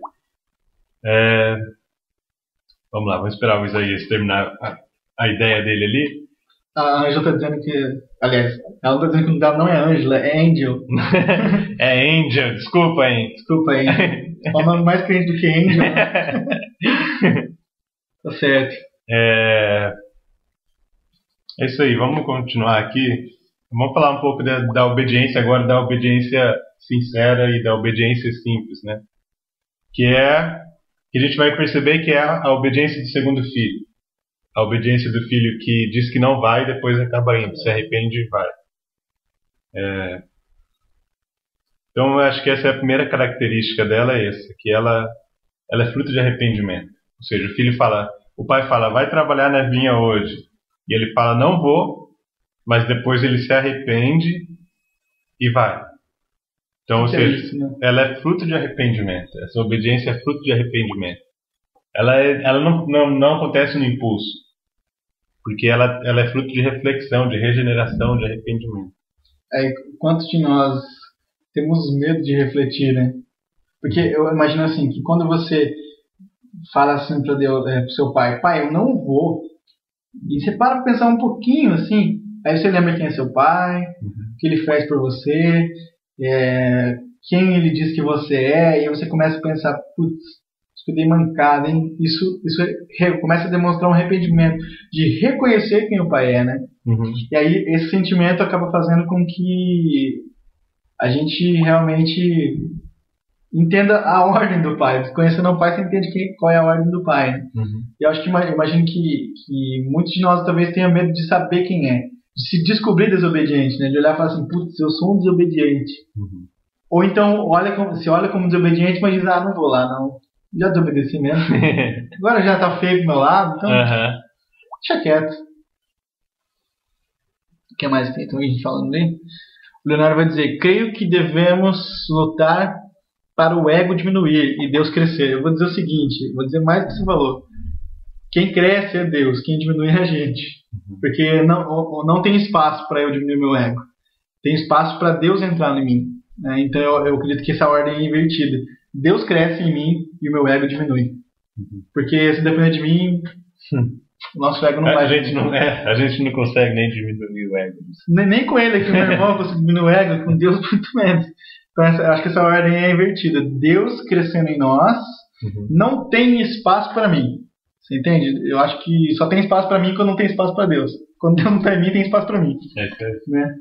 Vamos lá, vamos esperar o Isaías terminar a ideia dele ali.
A Ângela tá dizendo que... Aliás, ela tá dizendo que não é Ângela, é Angel.
É Angel, desculpa, hein?
Desculpa aí. É um nome mais crente do que Angel, né? Tá certo.
É isso aí, vamos continuar aqui. Vamos falar um pouco da obediência agora, da obediência sincera e da obediência simples, né? Que a gente vai perceber que é a obediência do segundo filho. A obediência do filho que diz que não vai e depois acaba indo, se arrepende e vai. Então eu acho que essa é a primeira característica dela, é essa, que ela é fruto de arrependimento. Ou seja, o pai fala, vai trabalhar na vinha hoje. E ele fala, não vou, mas depois ele se arrepende e vai. Então, ou seja, ela é fruto de arrependimento. Essa obediência é fruto de arrependimento. Ela não acontece no impulso, porque ela é fruto de reflexão, de regeneração, de arrependimento.
Quantos de nós temos medo de refletir, né? Porque eu imagino assim, que quando você fala assim para Deus, pro seu pai, eu não vou, e você para pensar um pouquinho assim, aí você lembra quem é seu pai, o que ele fez por você, quem ele diz que você é, e aí você começa a pensar, putz, eu dei mancada, hein? Isso começa a demonstrar um arrependimento de reconhecer quem o pai é, né? E aí esse sentimento acaba fazendo com que a gente realmente entenda a ordem do pai. Conhecendo o pai, você entende qual é a ordem do pai, né? E eu acho que imagino que muitos de nós talvez tenham medo de saber quem é, de se descobrir desobediente, né? De olhar e falar assim, putz, eu sou um desobediente. Ou então se olha como desobediente, mas diz, não vou lá, não. Já desobedeci mesmo. Agora já tá feio do meu lado, então deixa quieto. O que mais tem? Então a gente falando ali? O Leonardo vai dizer, creio que devemos lutar para o ego diminuir e Deus crescer. Eu vou dizer o seguinte, vou dizer mais do que você falou. Quem cresce é Deus, quem diminui é a gente. Porque não tem espaço para eu diminuir meu ego. Tem espaço para Deus entrar em mim. Né? Então eu acredito que essa ordem é invertida. Deus cresce em mim e o meu ego diminui. Porque se depender de mim, o nosso ego não vai.
A gente não consegue nem diminuir o ego.
Nem com ele aqui, meu irmão, eu consigo diminuir o ego, com Deus muito menos. Então acho que essa ordem é invertida. Deus crescendo em nós não tem espaço para mim. Você entende? Eu acho que só tem espaço para mim quando não tem espaço para Deus. Quando Deus não está em mim, tem espaço para mim. Né?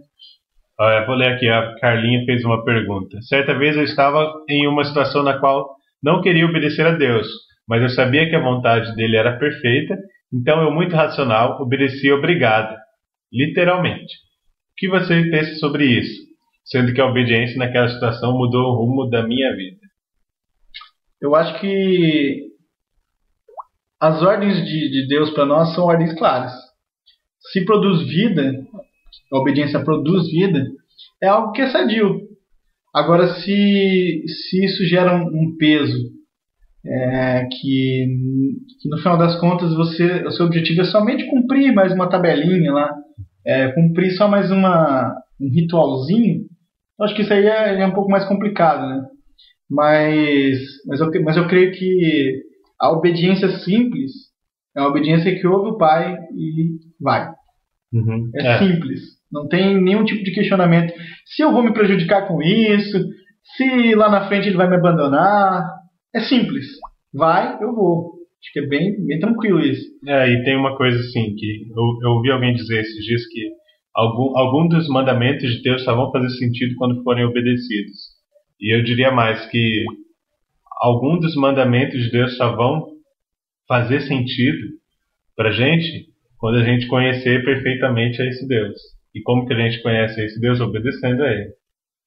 Eu vou ler aqui, a Carlinha fez uma pergunta. Certa vez eu estava em uma situação na qual não queria obedecer a Deus, mas eu sabia que a vontade dele era perfeita, então eu, muito racional, obedeci obrigado, literalmente. O que você pensa sobre isso? Sendo que a obediência naquela situação mudou o rumo da minha vida.
Eu acho que as ordens de Deus para nós são ordens claras. Se produz vida, a obediência produz vida, é algo que é sadio. Agora, se isso gera um peso, que no final das contas o seu objetivo é somente cumprir mais uma tabelinha lá, cumprir só mais um ritualzinho, eu acho que isso aí é um pouco mais complicado, né? Mas eu creio que a obediência simples é uma obediência que ouve o pai e vai. Simples. Não tem nenhum tipo de questionamento. Se eu vou me prejudicar com isso, se lá na frente ele vai me abandonar. É simples. Vai, eu vou. Acho que é bem tranquilo isso.
E tem uma coisa assim, que eu ouvi alguém dizer esses dias que algum dos mandamentos de Deus só vão fazer sentido quando forem obedecidos. E eu diria mais que algum dos mandamentos de Deus só vão fazer sentido pra gente quando a gente conhecer perfeitamente a esse Deus. E como que a gente conhece esse Deus? Obedecendo a Ele.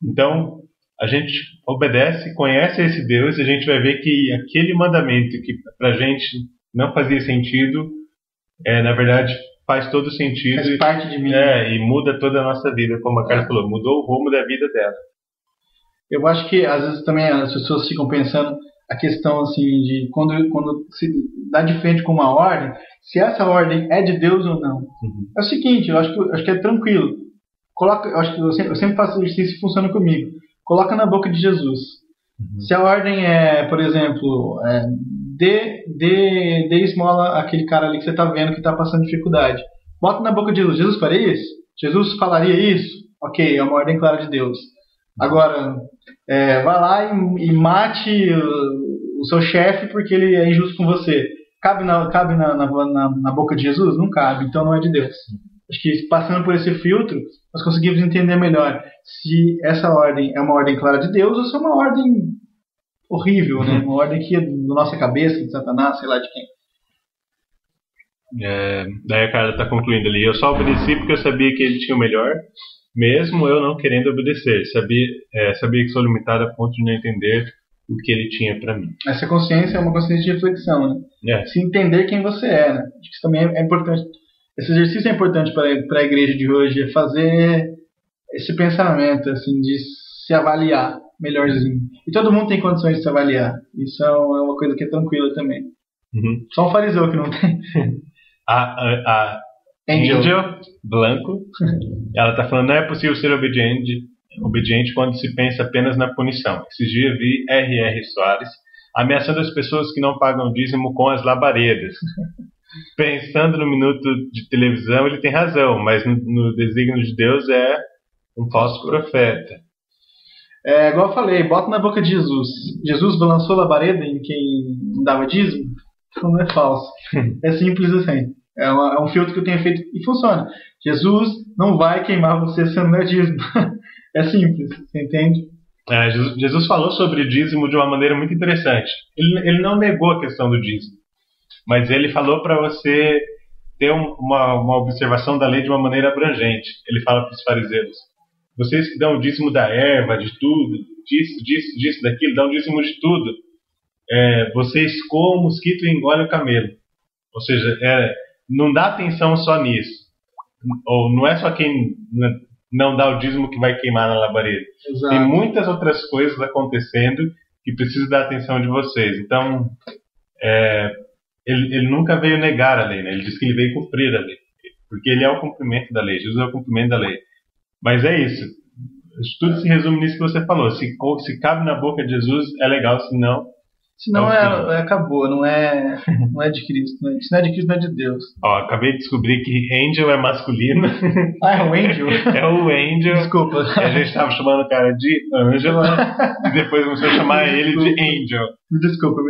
Então, a gente obedece, conhece esse Deus e a gente vai ver que aquele mandamento que pra gente não fazia sentido, na verdade faz todo sentido.
Faz parte de mim.
E muda toda a nossa vida, como a Carla falou, mudou o rumo da vida dela.
Eu acho que às vezes também as pessoas ficam pensando a questão assim de quando se dá de frente com uma ordem, se essa ordem é de Deus ou não. É o seguinte, eu acho que é tranquilo. Eu sempre faço exercício e funciona comigo. Coloca na boca de Jesus. Se a ordem é, por exemplo, dê esmola àquele cara ali que você está vendo que está passando dificuldade. Bota na boca de Jesus. Jesus faria isso? Jesus falaria isso? Ok, é uma ordem clara de Deus. Agora, vá lá e mate o seu chefe porque ele é injusto com você. Cabe na boca de Jesus? Não cabe, então não é de Deus. Acho que passando por esse filtro, nós conseguimos entender melhor se essa ordem é uma ordem clara de Deus ou se é uma ordem horrível, né? Uma ordem que é da nossa cabeça, de Satanás, sei lá de quem.
Daí a Carla está concluindo ali. Eu só obedeci porque eu sabia que ele tinha o melhor, mesmo eu não querendo obedecer. Sabia que sou limitado a ponto de não entender o que ele tinha para mim.
Essa consciência é uma consciência de reflexão, né? Se entender quem você é, né? Acho que isso também é importante. Esse exercício é importante para a igreja de hoje, é fazer esse pensamento, assim, de se avaliar melhorzinho. E todo mundo tem condições de se avaliar. Isso é uma coisa que é tranquila também. Só um fariseu que não tem.
A Angel Blanco, ela está falando, não é possível ser obediente quando se pensa apenas na punição. Esses dias vi R.R. Soares ameaçando as pessoas que não pagam dízimo com as labaredas. Pensando no minuto de televisão, ele tem razão, mas no desígnio de Deus é um falso profeta.
Igual eu falei, bota na boca de Jesus. Jesus lançou labareda em quem dava dízimo? Então não é falso. É simples assim. É um filtro que eu tenho feito e funciona. Jesus não vai queimar você se não é dízimo. É simples, você entende?
Jesus falou sobre dízimo de uma maneira muito interessante. Ele não negou a questão do dízimo, mas ele falou para você ter uma observação da lei de uma maneira abrangente. Ele fala para os fariseus: vocês que dão o dízimo da erva, de tudo, disso, daquilo, dão o dízimo de tudo. Vocês comem o mosquito e engolem o camelo. Ou seja, não dá atenção só nisso. Ou não é só quem não dá o dízimo que vai queimar na labareda.
Exato.
Tem muitas outras coisas acontecendo que precisam da atenção de vocês. Então, ele nunca veio negar a lei, né? Ele disse que ele veio cumprir a lei. Porque ele é o cumprimento da lei. Jesus é o cumprimento da lei. Mas é isso. Tudo se resume nisso que você falou. Se cabe na boca de Jesus, é legal. Se não
acabou. Não é de Cristo. Se não é de Cristo, não é de Deus.
Acabei de descobrir que Angel é masculino.
É o Angel?
É o Angel.
Desculpa.
A gente estava chamando o cara de Angela e depois começou a chamar ele de Angel.
Me desculpa.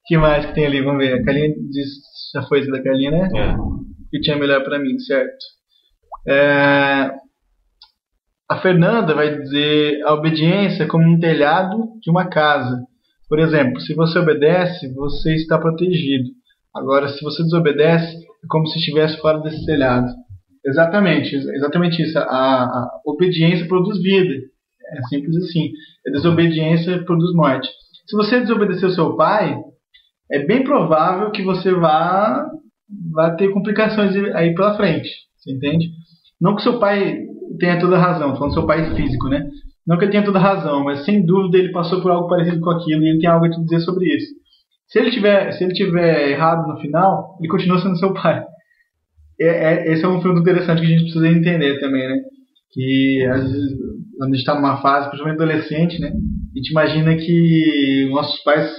Que mais que tem ali? Vamos ver. A Carlinha já foi esse da Carlinha, né? Que tinha melhor pra mim, certo? A Fernanda vai dizer a obediência como um telhado de uma casa. Por exemplo, se você obedece, você está protegido. Agora, se você desobedece, é como se estivesse fora desse telhado. Exatamente isso. A obediência produz vida. É simples assim. A desobediência produz morte. Se você desobedecer o seu pai, é bem provável que você vá ter complicações aí pela frente. Você entende? Não que seu pai tenha toda a razão, falando seu pai físico, né? Não que ele tenha toda a razão, mas sem dúvida ele passou por algo parecido com aquilo e ele tem algo a te dizer sobre isso. Se ele tiver errado no final, ele continua sendo seu pai. Esse é um filme interessante que a gente precisa entender também, né? Que às vezes, quando a gente está numa fase, principalmente adolescente, né? A gente imagina que nossos pais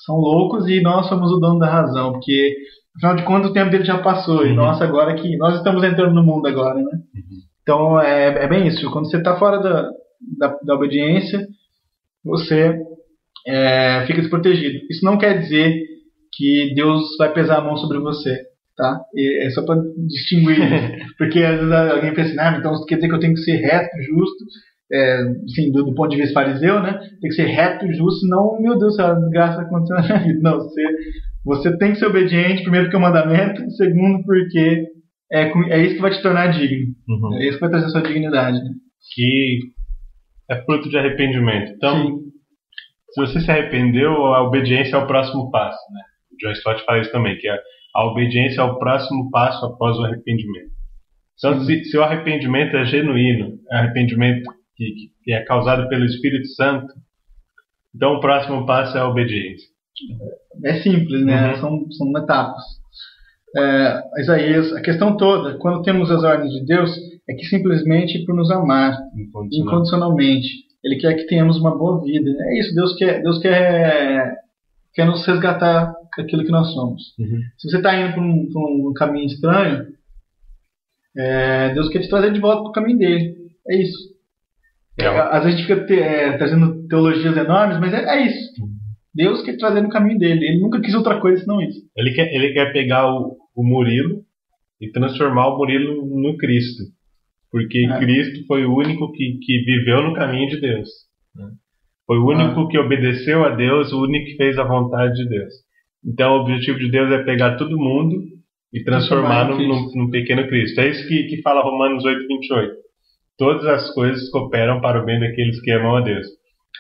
são loucos e nós somos o dono da razão, porque afinal de contas o tempo dele já passou e nós estamos entrando no mundo agora, né? Então é bem isso. Quando você está fora da obediência, você fica desprotegido. Isso não quer dizer que Deus vai pesar a mão sobre você, tá? É só para distinguir isso. Porque às vezes alguém pensa assim, então quer dizer que eu tenho que ser reto, justo, assim, do ponto de vista fariseu, né? Tem que ser reto, justo, senão, meu Deus, a desgraça vai acontecer na minha vida. Não, você tem que ser obediente, primeiro porque é um mandamento, segundo porque é isso que vai te tornar digno. É isso que vai trazer a sua dignidade, né?
Que é fruto de arrependimento. Então,
sim,
se você se arrependeu, a obediência é o próximo passo, né? O John Stott fala isso também, que a obediência é o próximo passo após o arrependimento. Então, se o arrependimento é genuíno, é arrependimento que é causado pelo Espírito Santo, então o próximo passo é a obediência.
É simples, né? São etapas. Isaías, a questão toda, quando temos as ordens de Deus, é que simplesmente por nos amar incondicionalmente. Ele quer que tenhamos uma boa vida. É isso, Deus quer nos resgatar aquilo que nós somos. Se você está indo por um caminho estranho, Deus quer te trazer de volta para o caminho dele. É isso. Às vezes a gente fica trazendo teologias enormes, mas é isso. Deus quer trazer no caminho dele. Ele nunca quis outra coisa senão isso.
Ele quer pegar o Murilo e transformar o Murilo no Cristo. Porque Cristo foi o único que viveu no caminho de Deus. Né? Foi o único que obedeceu a Deus, o único que fez a vontade de Deus. Então o objetivo de Deus é pegar todo mundo e transformar num pequeno Cristo. É isso que fala Romanos 8:28. Todas as coisas cooperam para o bem daqueles que amam a Deus.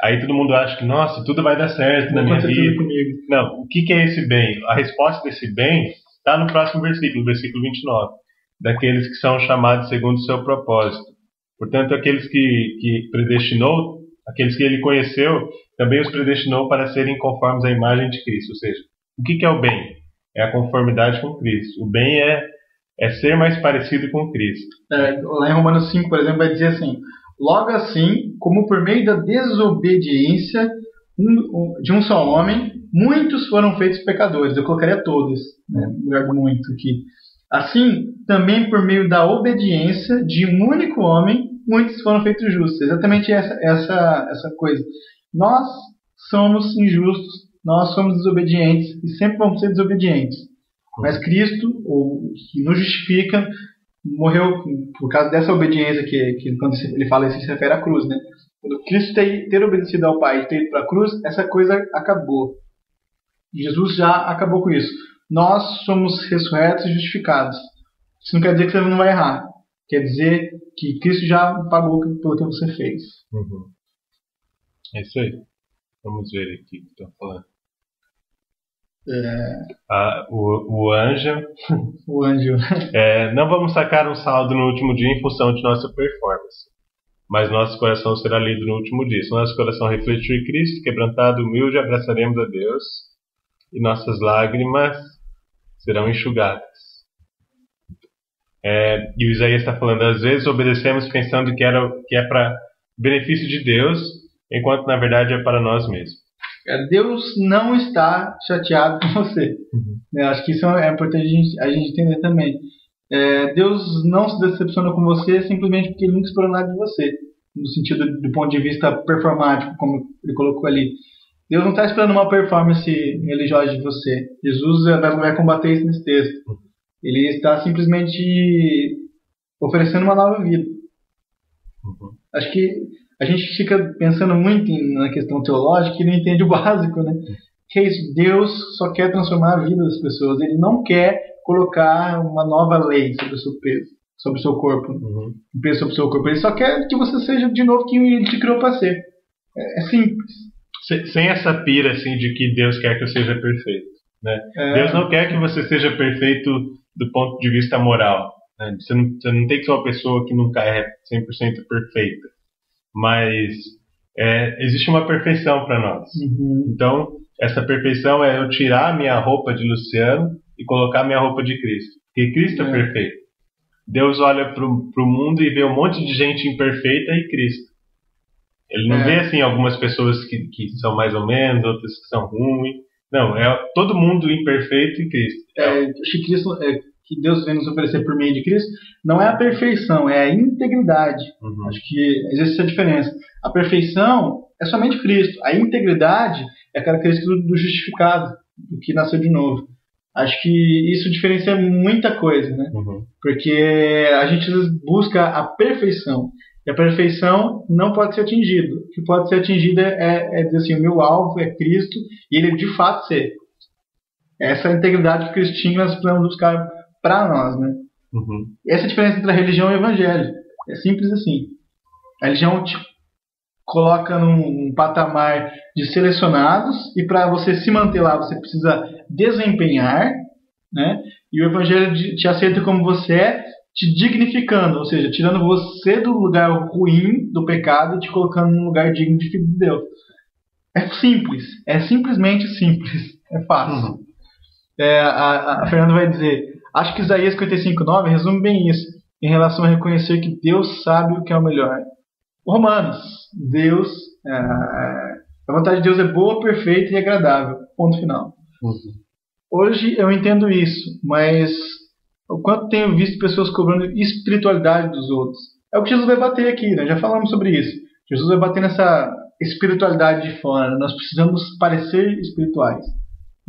Aí todo mundo acha que, nossa, tudo vai dar certo na minha vida. Não, o que é esse bem? A resposta desse bem está no próximo versículo 29. Daqueles que são chamados segundo o seu propósito. Portanto, aqueles que predestinou, aqueles que ele conheceu, também os predestinou para serem conformes à imagem de Cristo. Ou seja, o que é o bem? É a conformidade com Cristo. O bem é ser mais parecido com Cristo.
Lá em Romanos 5, por exemplo, vai dizer assim: logo assim, como por meio da desobediência de um só homem, muitos foram feitos pecadores. Eu colocaria todos, né, no lugar do muito aqui. Assim, também por meio da obediência de um único homem, muitos foram feitos justos. Exatamente essa coisa. Nós somos injustos, nós somos desobedientes e sempre vamos ser desobedientes. Mas Cristo, que nos justifica, morreu por causa dessa obediência que quando ele fala isso, se refere à cruz, né? Quando Cristo ter obedecido ao Pai e ter ido para a cruz, essa coisa acabou. Jesus já acabou com isso. Nós somos ressurretos e justificados. Isso não quer dizer que você não vai errar. Quer dizer que Cristo já pagou pelo que você fez.
É isso aí. Vamos ver aqui o que estão falando. O anjo.
O anjo.
Não vamos sacar um saldo no último dia em função de nossa performance, mas nosso coração será lido no último dia. Se nosso coração refletir Cristo, quebrantado, humilde, abraçaremos a Deus e nossas lágrimas serão enxugadas. E o Isaías está falando: às vezes obedecemos pensando que é para benefício de Deus, enquanto na verdade é para nós mesmos.
Deus não está chateado com você. Acho que isso é importante a gente entender também. Deus não se decepciona com você simplesmente porque ele nunca esperou nada de você, no sentido do ponto de vista performático, como ele colocou ali. Deus não está esperando uma performance religiosa de você. Jesus vai combater isso nesse texto. Ele está simplesmente oferecendo uma nova vida. Acho que a gente fica pensando muito na questão teológica e não entende o básico, né? Que é isso, Deus só quer transformar a vida das pessoas. Ele não quer colocar uma nova lei sobre o seu peso, sobre o seu corpo, um peso sobre o seu corpo. Ele só quer que você seja de novo quem ele te criou para ser. É simples.
Sem essa pira assim de que Deus quer que eu seja perfeito, né? Deus não quer que você seja perfeito do ponto de vista moral, né? Você não tem que ser uma pessoa que nunca é 100% perfeita. Mas existe uma perfeição para nós. Então, essa perfeição é eu tirar a minha roupa de Luciano e colocar a minha roupa de Cristo. Porque Cristo é perfeito. Deus olha para o mundo e vê um monte de gente imperfeita e Cristo. Ele não vê assim algumas pessoas que são mais ou menos, outras que são ruins. Não, é todo mundo imperfeito e Cristo.
Acho que Deus vem nos oferecer por meio de Cristo não é a perfeição, é a integridade. Acho que existe essa diferença. A perfeição é somente Cristo. A integridade é a característica do justificado, do que nasceu de novo. Acho que isso diferencia muita coisa, né? Porque a gente busca a perfeição. E a perfeição não pode ser atingida. O que pode ser atingido é dizer assim, o meu alvo é Cristo e ele de fato ser. Essa integridade que Cristo tinha, nós precisamos buscar para nós, né? Essa é a diferença entre a religião e o evangelho. É simples assim. A religião te coloca num patamar de selecionados e para você se manter lá você precisa desempenhar, né? E o evangelho te aceita como você é, te dignificando, ou seja, tirando você do lugar ruim do pecado e te colocando num lugar digno de filho de Deus. É simples. É simplesmente simples. É fácil. A Fernanda vai dizer: acho que Isaías 55:9 resume bem isso, em relação a reconhecer que Deus sabe o que é o melhor. Romanos, Deus, a vontade de Deus é boa, perfeita e agradável. Ponto final. Hoje eu entendo isso, mas o quanto tenho visto pessoas cobrando espiritualidade dos outros. É o que Jesus vai bater aqui, né? Já falamos sobre isso. Jesus vai bater nessa espiritualidade de fora. Nós precisamos parecer espirituais.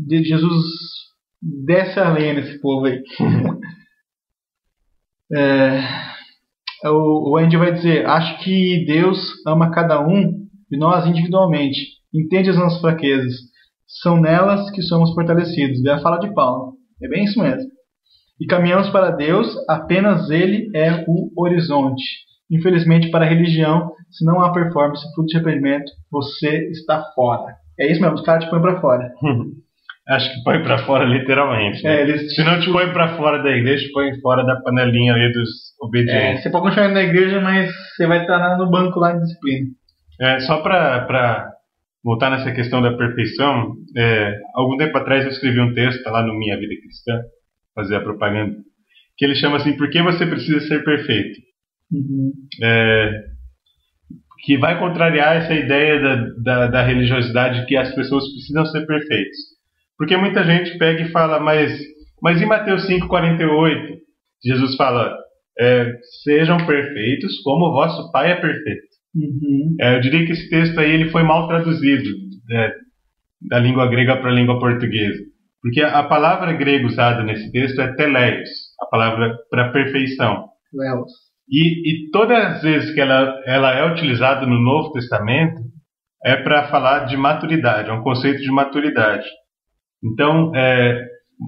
Jesus desce a lenha nesse povo aí. O Andy vai dizer: acho que Deus ama cada um de nós individualmente, entende as nossas fraquezas, são nelas que somos fortalecidos. É a fala de Paulo, é bem isso mesmo. E caminhamos para Deus, apenas Ele é o horizonte. Infelizmente, para a religião, se não há performance, fruto de arrependimento, você está fora. É isso mesmo, os caras te põem para fora.
Acho que põe pra fora literalmente. Né? Se não te põe pra fora da igreja, te põe fora da panelinha ali dos obedientes.
Você pode continuar na igreja, mas você vai estar no banco lá em disciplina.
Só pra voltar nessa questão da perfeição, algum tempo atrás eu escrevi um texto lá no Minha Vida Cristã, fazer a propaganda, que ele chama assim: por que você precisa ser perfeito? Que vai contrariar essa ideia da religiosidade, que as pessoas precisam ser perfeitas. Porque muita gente pega e fala, mas em Mateus 5,48, Jesus fala, sejam perfeitos como o vosso Pai é perfeito. Eu diria que esse texto aí ele foi mal traduzido da língua grega para a língua portuguesa. Porque a palavra grega usada nesse texto é teleios, a palavra para perfeição. E todas as vezes que ela é utilizada no Novo Testamento, é para falar de maturidade, é um conceito de maturidade. Então,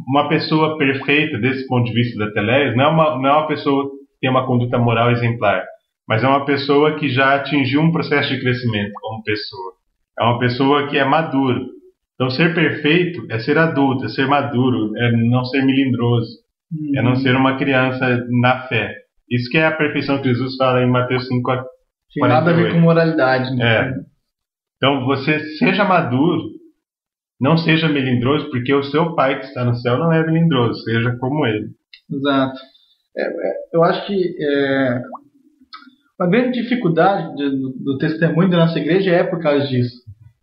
uma pessoa perfeita, desse ponto de vista da teleios, não é uma pessoa que tem uma conduta moral exemplar, mas é uma pessoa que já atingiu um processo de crescimento como pessoa. É uma pessoa que é madura. Então, ser perfeito é ser adulto, é ser maduro, é não ser melindroso, é não ser uma criança na fé. Isso que é a perfeição que Jesus fala em Mateus 5,48.
Tem nada a ver com moralidade. Né?
Então, você seja maduro, não seja melindroso, porque o seu Pai que está no céu não é melindroso, seja como Ele.
Exato. Eu acho que uma grande dificuldade do testemunho da nossa igreja é por causa disso.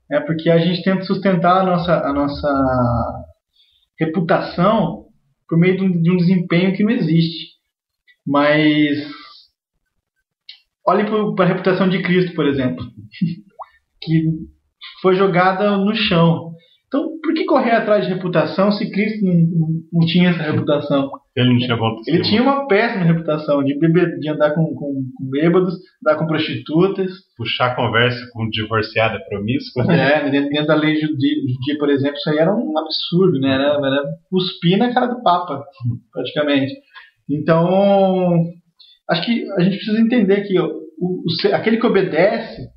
É porque a gente tenta sustentar a nossa reputação por meio de um desempenho que não existe. Mas olhe para a reputação de Cristo, por exemplo, que foi jogada no chão. Então, por que correr atrás de reputação se Cristo não tinha essa reputação?
Ele não tinha bom
Ele tinha uma péssima reputação de beber, de andar com bêbados, andar com prostitutas.
Puxar conversa com divorciada promíscua.
Dentro da lei judia, por exemplo, isso aí era um absurdo, né? Era cuspir na cara do Papa, praticamente. Então, acho que a gente precisa entender que aquele que obedece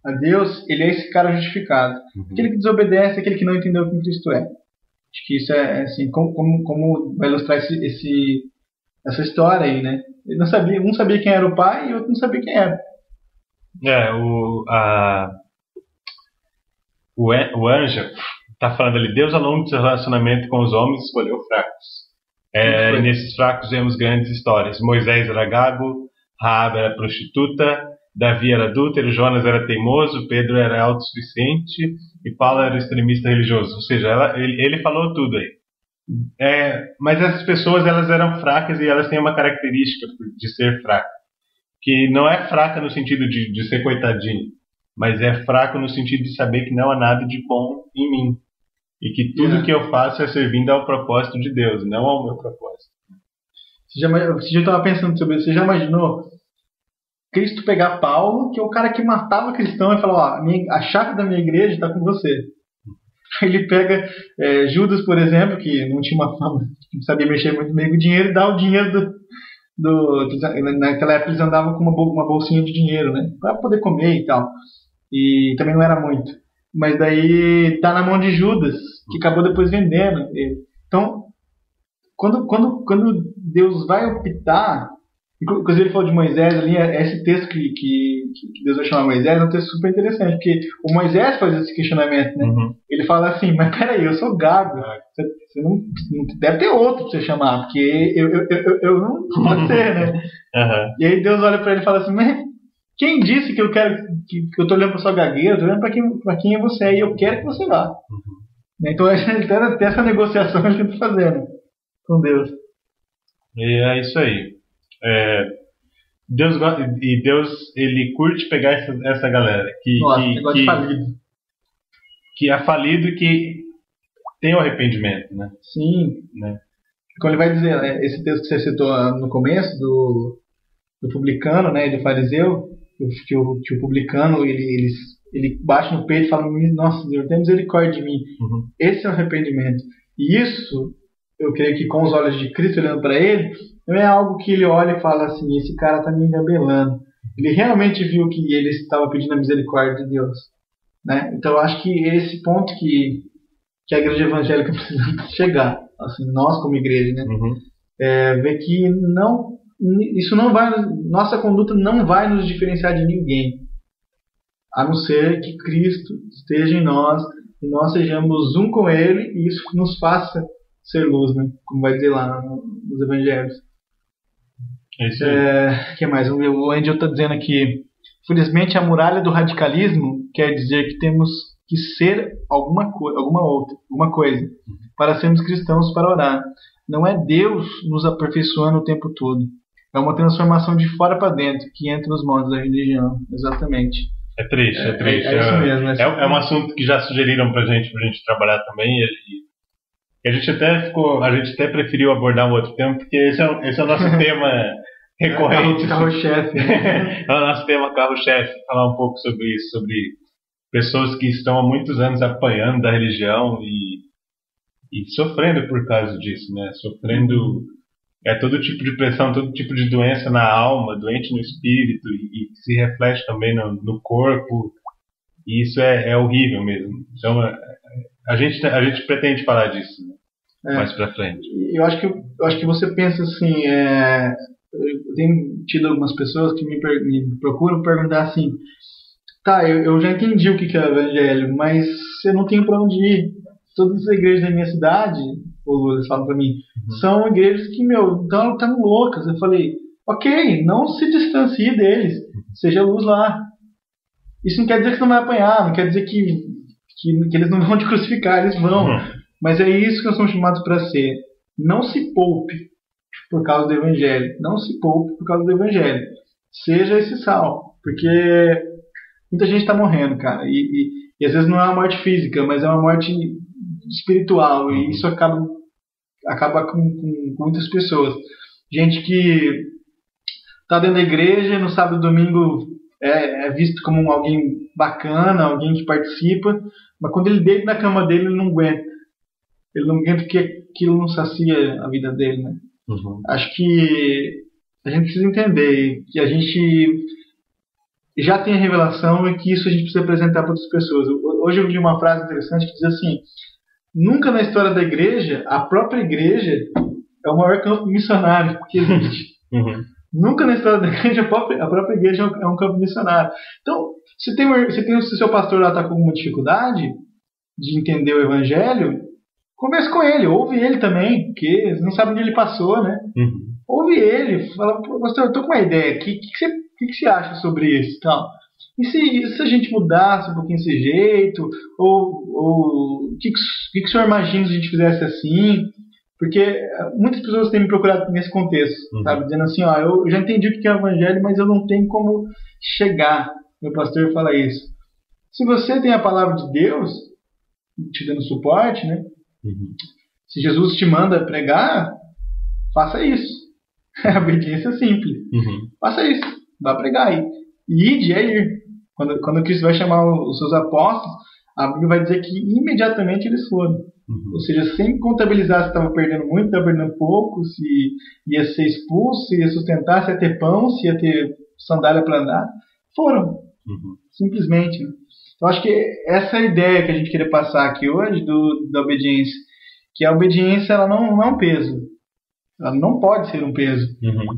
a Deus, ele é esse cara justificado. Aquele que desobedece é aquele que não entendeu quem Cristo é. Acho que isso é assim, como vai ilustrar essa história aí, né? Ele um sabia quem era o pai e o outro não sabia quem era.
O anjo está falando ali, Deus ao longo do seu relacionamento com os homens escolheu fracos. Nesses fracos vemos grandes histórias. Moisés era gago, Raab era prostituta, Davi era adúltero, Jonas era teimoso, Pedro era autossuficiente e Paulo era extremista religioso. Ou seja, ele falou tudo aí. Mas essas pessoas elas eram fracas e elas têm uma característica de ser fraca, que não é fraca no sentido de ser coitadinho, mas é fraco no sentido de saber que não há nada de bom em mim. E que tudo que eu faço é servindo ao propósito de Deus, não ao meu propósito.
Você já estava pensando sobre isso? Você já imaginou Cristo pegar Paulo, que é o cara que matava cristão, e falar, a chave da minha igreja está com você. Ele pega Judas, por exemplo, que não tinha uma fama, não sabia mexer muito bem com o dinheiro, e dá o dinheiro naquela época eles andavam com uma bolsinha de dinheiro, né, para poder comer e tal. E também não era muito. Mas daí tá na mão de Judas, que acabou depois vendendo ele. Então, quando Deus vai optar, inclusive ele falou de Moisés ali, esse texto que Deus vai chamar Moisés é um texto super interessante, porque o Moisés faz esse questionamento, né? Ele fala assim, mas peraí, eu sou gago, você não deve ter outro pra você chamar, porque eu não pode ser, né? E aí Deus olha pra ele e fala assim, mas Quem disse que eu quero que eu tô olhando para sua gagueira, eu tô olhando para quem é você e eu quero que você vá. Então até essa negociação a gente está fazendo com Deus.
E é isso aí. Deus ele curte pegar essa galera que é falido e que tem o arrependimento, né?
Sim.
Né?
Quando ele vai dizer, esse texto que você citou no começo do publicano, né, e do fariseu, que o publicano ele bate no peito e fala: nossa, Deus, tem misericórdia de mim. Esse é o arrependimento. E isso, eu creio que com os olhos de Cristo olhando para ele, não é algo que ele olha e fala assim: esse cara está me engabelando. Ele realmente viu que ele estava pedindo a misericórdia de Deus, né? Então eu acho que esse ponto que a igreja evangélica precisa chegar, assim, nós como igreja, né? Ver que isso não vai, nossa conduta não vai nos diferenciar de ninguém, a não ser que Cristo esteja em nós e nós sejamos um com Ele, e isso nos faça ser luz, né? Como vai dizer lá nos evangelhos.
É isso aí.
Que mais? O Angel está dizendo aqui: felizmente a muralha do radicalismo quer dizer que temos que ser alguma coisa para sermos cristãos, para orar. Não é Deus nos aperfeiçoando o tempo todo. É uma transformação de fora para dentro que entra nos moldes da religião. Exatamente.
É triste.
É isso mesmo.
É um assunto que já sugeriram pra gente trabalhar também. E a gente até preferiu abordar um outro tema, porque esse é o nosso tema recorrente.
Carro-chefe.
É o nosso tema carro-chefe. Falar um pouco sobre isso, sobre pessoas que estão há muitos anos apanhando da religião e sofrendo por causa disso, né? Sofrendo todo tipo de pressão, todo tipo de doença na alma, doente no espírito, e se reflete também no corpo. E isso é horrível mesmo. Então a gente pretende falar disso, né? Mais pra frente.
Eu acho que você pensa assim, eu tenho tido algumas pessoas que me procuram perguntar assim: tá, eu já entendi o que é o evangelho, mas eu não tenho para onde ir. Todas as igrejas da minha cidade, eles falam para mim, são igrejas que, estão loucas. Eu falei: ok, não se distancie deles, seja luz lá. Isso não quer dizer que você não vai apanhar, não quer dizer que eles não vão te crucificar, eles vão. Mas é isso que nós somos chamados para ser. Não se poupe por causa do evangelho. Não se poupe por causa do evangelho. Seja esse sal, porque muita gente está morrendo, cara. E às vezes não é uma morte física, mas é uma morte espiritual. E isso acaba com muitas pessoas. Gente que está dentro da igreja, no sábado e domingo é visto como alguém bacana, alguém que participa, mas quando ele deita na cama dele, ele não aguenta. Ele não aguenta porque aquilo não sacia a vida dele, né? Acho que a gente precisa entender que a gente já tem a revelação e que isso a gente precisa apresentar para outras pessoas. Hoje eu vi uma frase interessante que diz assim: nunca na história da igreja, a própria igreja é o maior campo missionário que existe. Nunca na história da igreja, a própria igreja é um campo missionário. Então, se o seu pastor lá está com alguma dificuldade de entender o evangelho, converse com ele, ouve ele também, porque você não sabe onde ele passou, né? Ouve ele, fala: pastor, eu estou com uma ideia, o que você acha sobre isso? Tal. E se a gente mudasse um pouquinho esse jeito? Ou o que o senhor imagina se a gente fizesse assim? Porque muitas pessoas têm me procurado nesse contexto, sabe? Dizendo assim: eu já entendi o que é o evangelho, mas eu não tenho como chegar. Meu pastor fala isso. Se você tem a palavra de Deus te dando suporte, né? Se Jesus te manda pregar, faça isso. A obediência é simples. Faça isso. Vá pregar aí. Ide é ir. Quando Cristo vai chamar os seus apóstolos, a Bíblia vai dizer que imediatamente eles foram. Ou seja, sem contabilizar se estava perdendo muito, estava perdendo pouco, se ia ser expulso, se ia sustentar, se ia ter pão, se ia ter sandália para andar. Foram. Simplesmente. Então acho que essa é a ideia que a gente queria passar aqui hoje da obediência. Que a obediência ela não é um peso. Ela não pode ser um peso.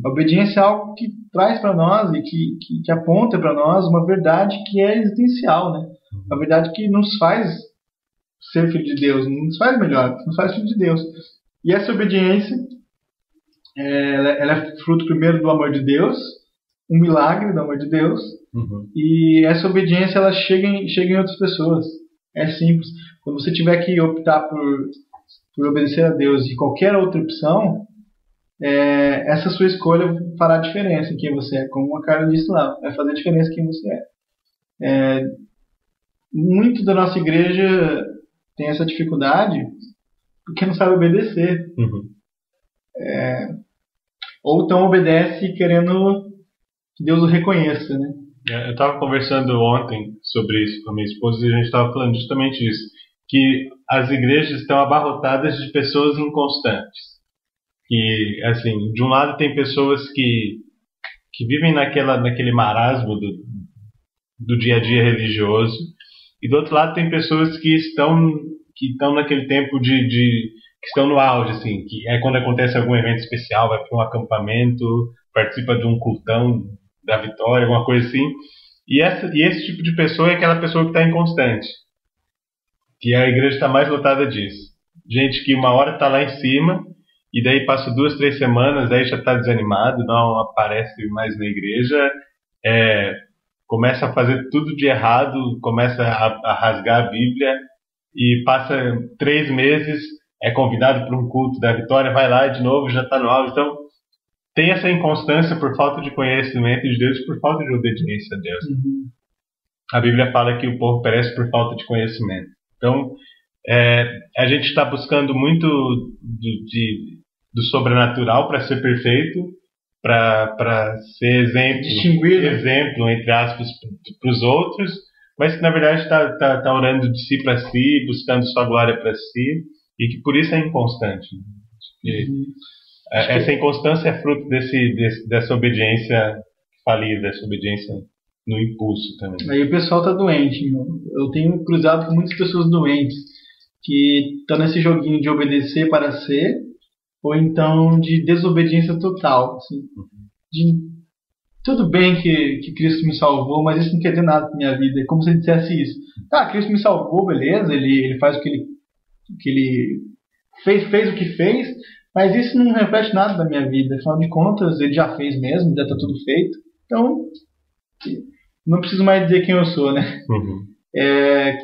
A obediência é algo que traz para nós e que aponta para nós uma verdade que é existencial, né? Uma verdade que nos faz ser filho de Deus, nos faz melhor, nos faz filho de Deus. E essa obediência, ela é fruto primeiro do amor de Deus, um milagre do amor de Deus, e essa obediência ela chega em outras pessoas. É simples. Quando você tiver que optar por obedecer a Deus e qualquer outra opção, essa sua escolha fará diferença em quem você é. Como a Carla disse lá, vai fazer diferença em quem você é. Muito da nossa igreja tem essa dificuldade porque não sabe obedecer. Ou então obedece querendo que Deus o reconheça, né?
Eu estava conversando ontem sobre isso com a minha esposa e a gente estava falando justamente disso, que as igrejas estão abarrotadas de pessoas inconstantes. E, assim, de um lado tem pessoas que vivem naquele marasmo do dia a dia religioso, e do outro lado tem pessoas que estão naquele tempo que estão no auge, assim, que é quando acontece algum evento especial, vai para um acampamento, participa de um cultão da vitória, alguma coisa assim. E esse tipo de pessoa é aquela pessoa que está inconstante. Que a igreja está mais lotada disso. Gente que uma hora está lá em cima, e daí passa 2, 3 semanas, aí já está desanimado, não aparece mais na igreja, começa a fazer tudo de errado, começa a rasgar a Bíblia, e passa 3 meses, é convidado para um culto da vitória, vai lá de novo, já está no auge. Então, tem essa inconstância por falta de conhecimento de Deus e por falta de obediência a Deus. A Bíblia fala que o povo perece por falta de conhecimento. Então, a gente está buscando muito do sobrenatural para ser perfeito, para ser exemplo, entre aspas, para os outros, mas que na verdade está orando de si para si, buscando sua glória para si, e que por isso é inconstante. Essa inconstância é fruto dessa obediência falida, dessa obediência no impulso também.
Aí o pessoal tá doente. Eu tenho cruzado com muitas pessoas doentes que estão nesse joguinho de obedecer para ser, ou então de desobediência total. Assim, tudo bem que Cristo me salvou, mas isso não quer dizer nada para minha vida. É como se ele dissesse isso. Cristo me salvou, beleza, ele faz o que ele fez o que fez, mas isso não reflete nada da minha vida. Afinal de contas, ele já fez mesmo, já está tudo feito. Então, não preciso mais dizer quem eu sou, né?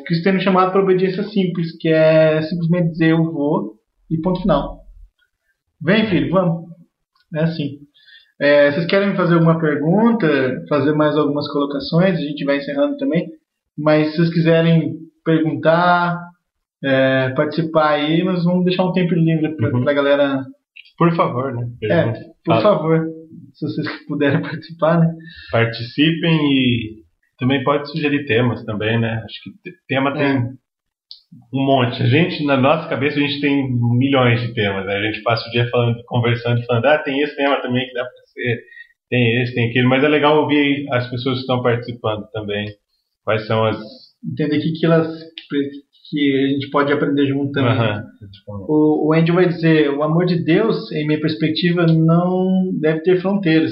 Cristo tem me chamado para obediência simples, que é simplesmente dizer eu vou e ponto final. Vem, filho, vamos. É assim. Vocês querem me fazer alguma pergunta, fazer mais algumas colocações? A gente vai encerrando também. Mas se vocês quiserem perguntar, participar aí, nós vamos deixar um tempo livre para a galera.
Por favor, né?
Por favor, se vocês puderem participar, né?
Participem e também pode sugerir temas também, né? Acho que tema tem um monte. Na nossa cabeça, a gente tem milhões de temas, né? A gente passa o dia conversando, tem esse tema também que dá para ser, tem esse, tem aquele, mas é legal ouvir as pessoas que estão participando também. Quais são as...
Entender que a gente pode aprender junto também. O Andy vai dizer: o amor de Deus, em minha perspectiva, não deve ter fronteiras,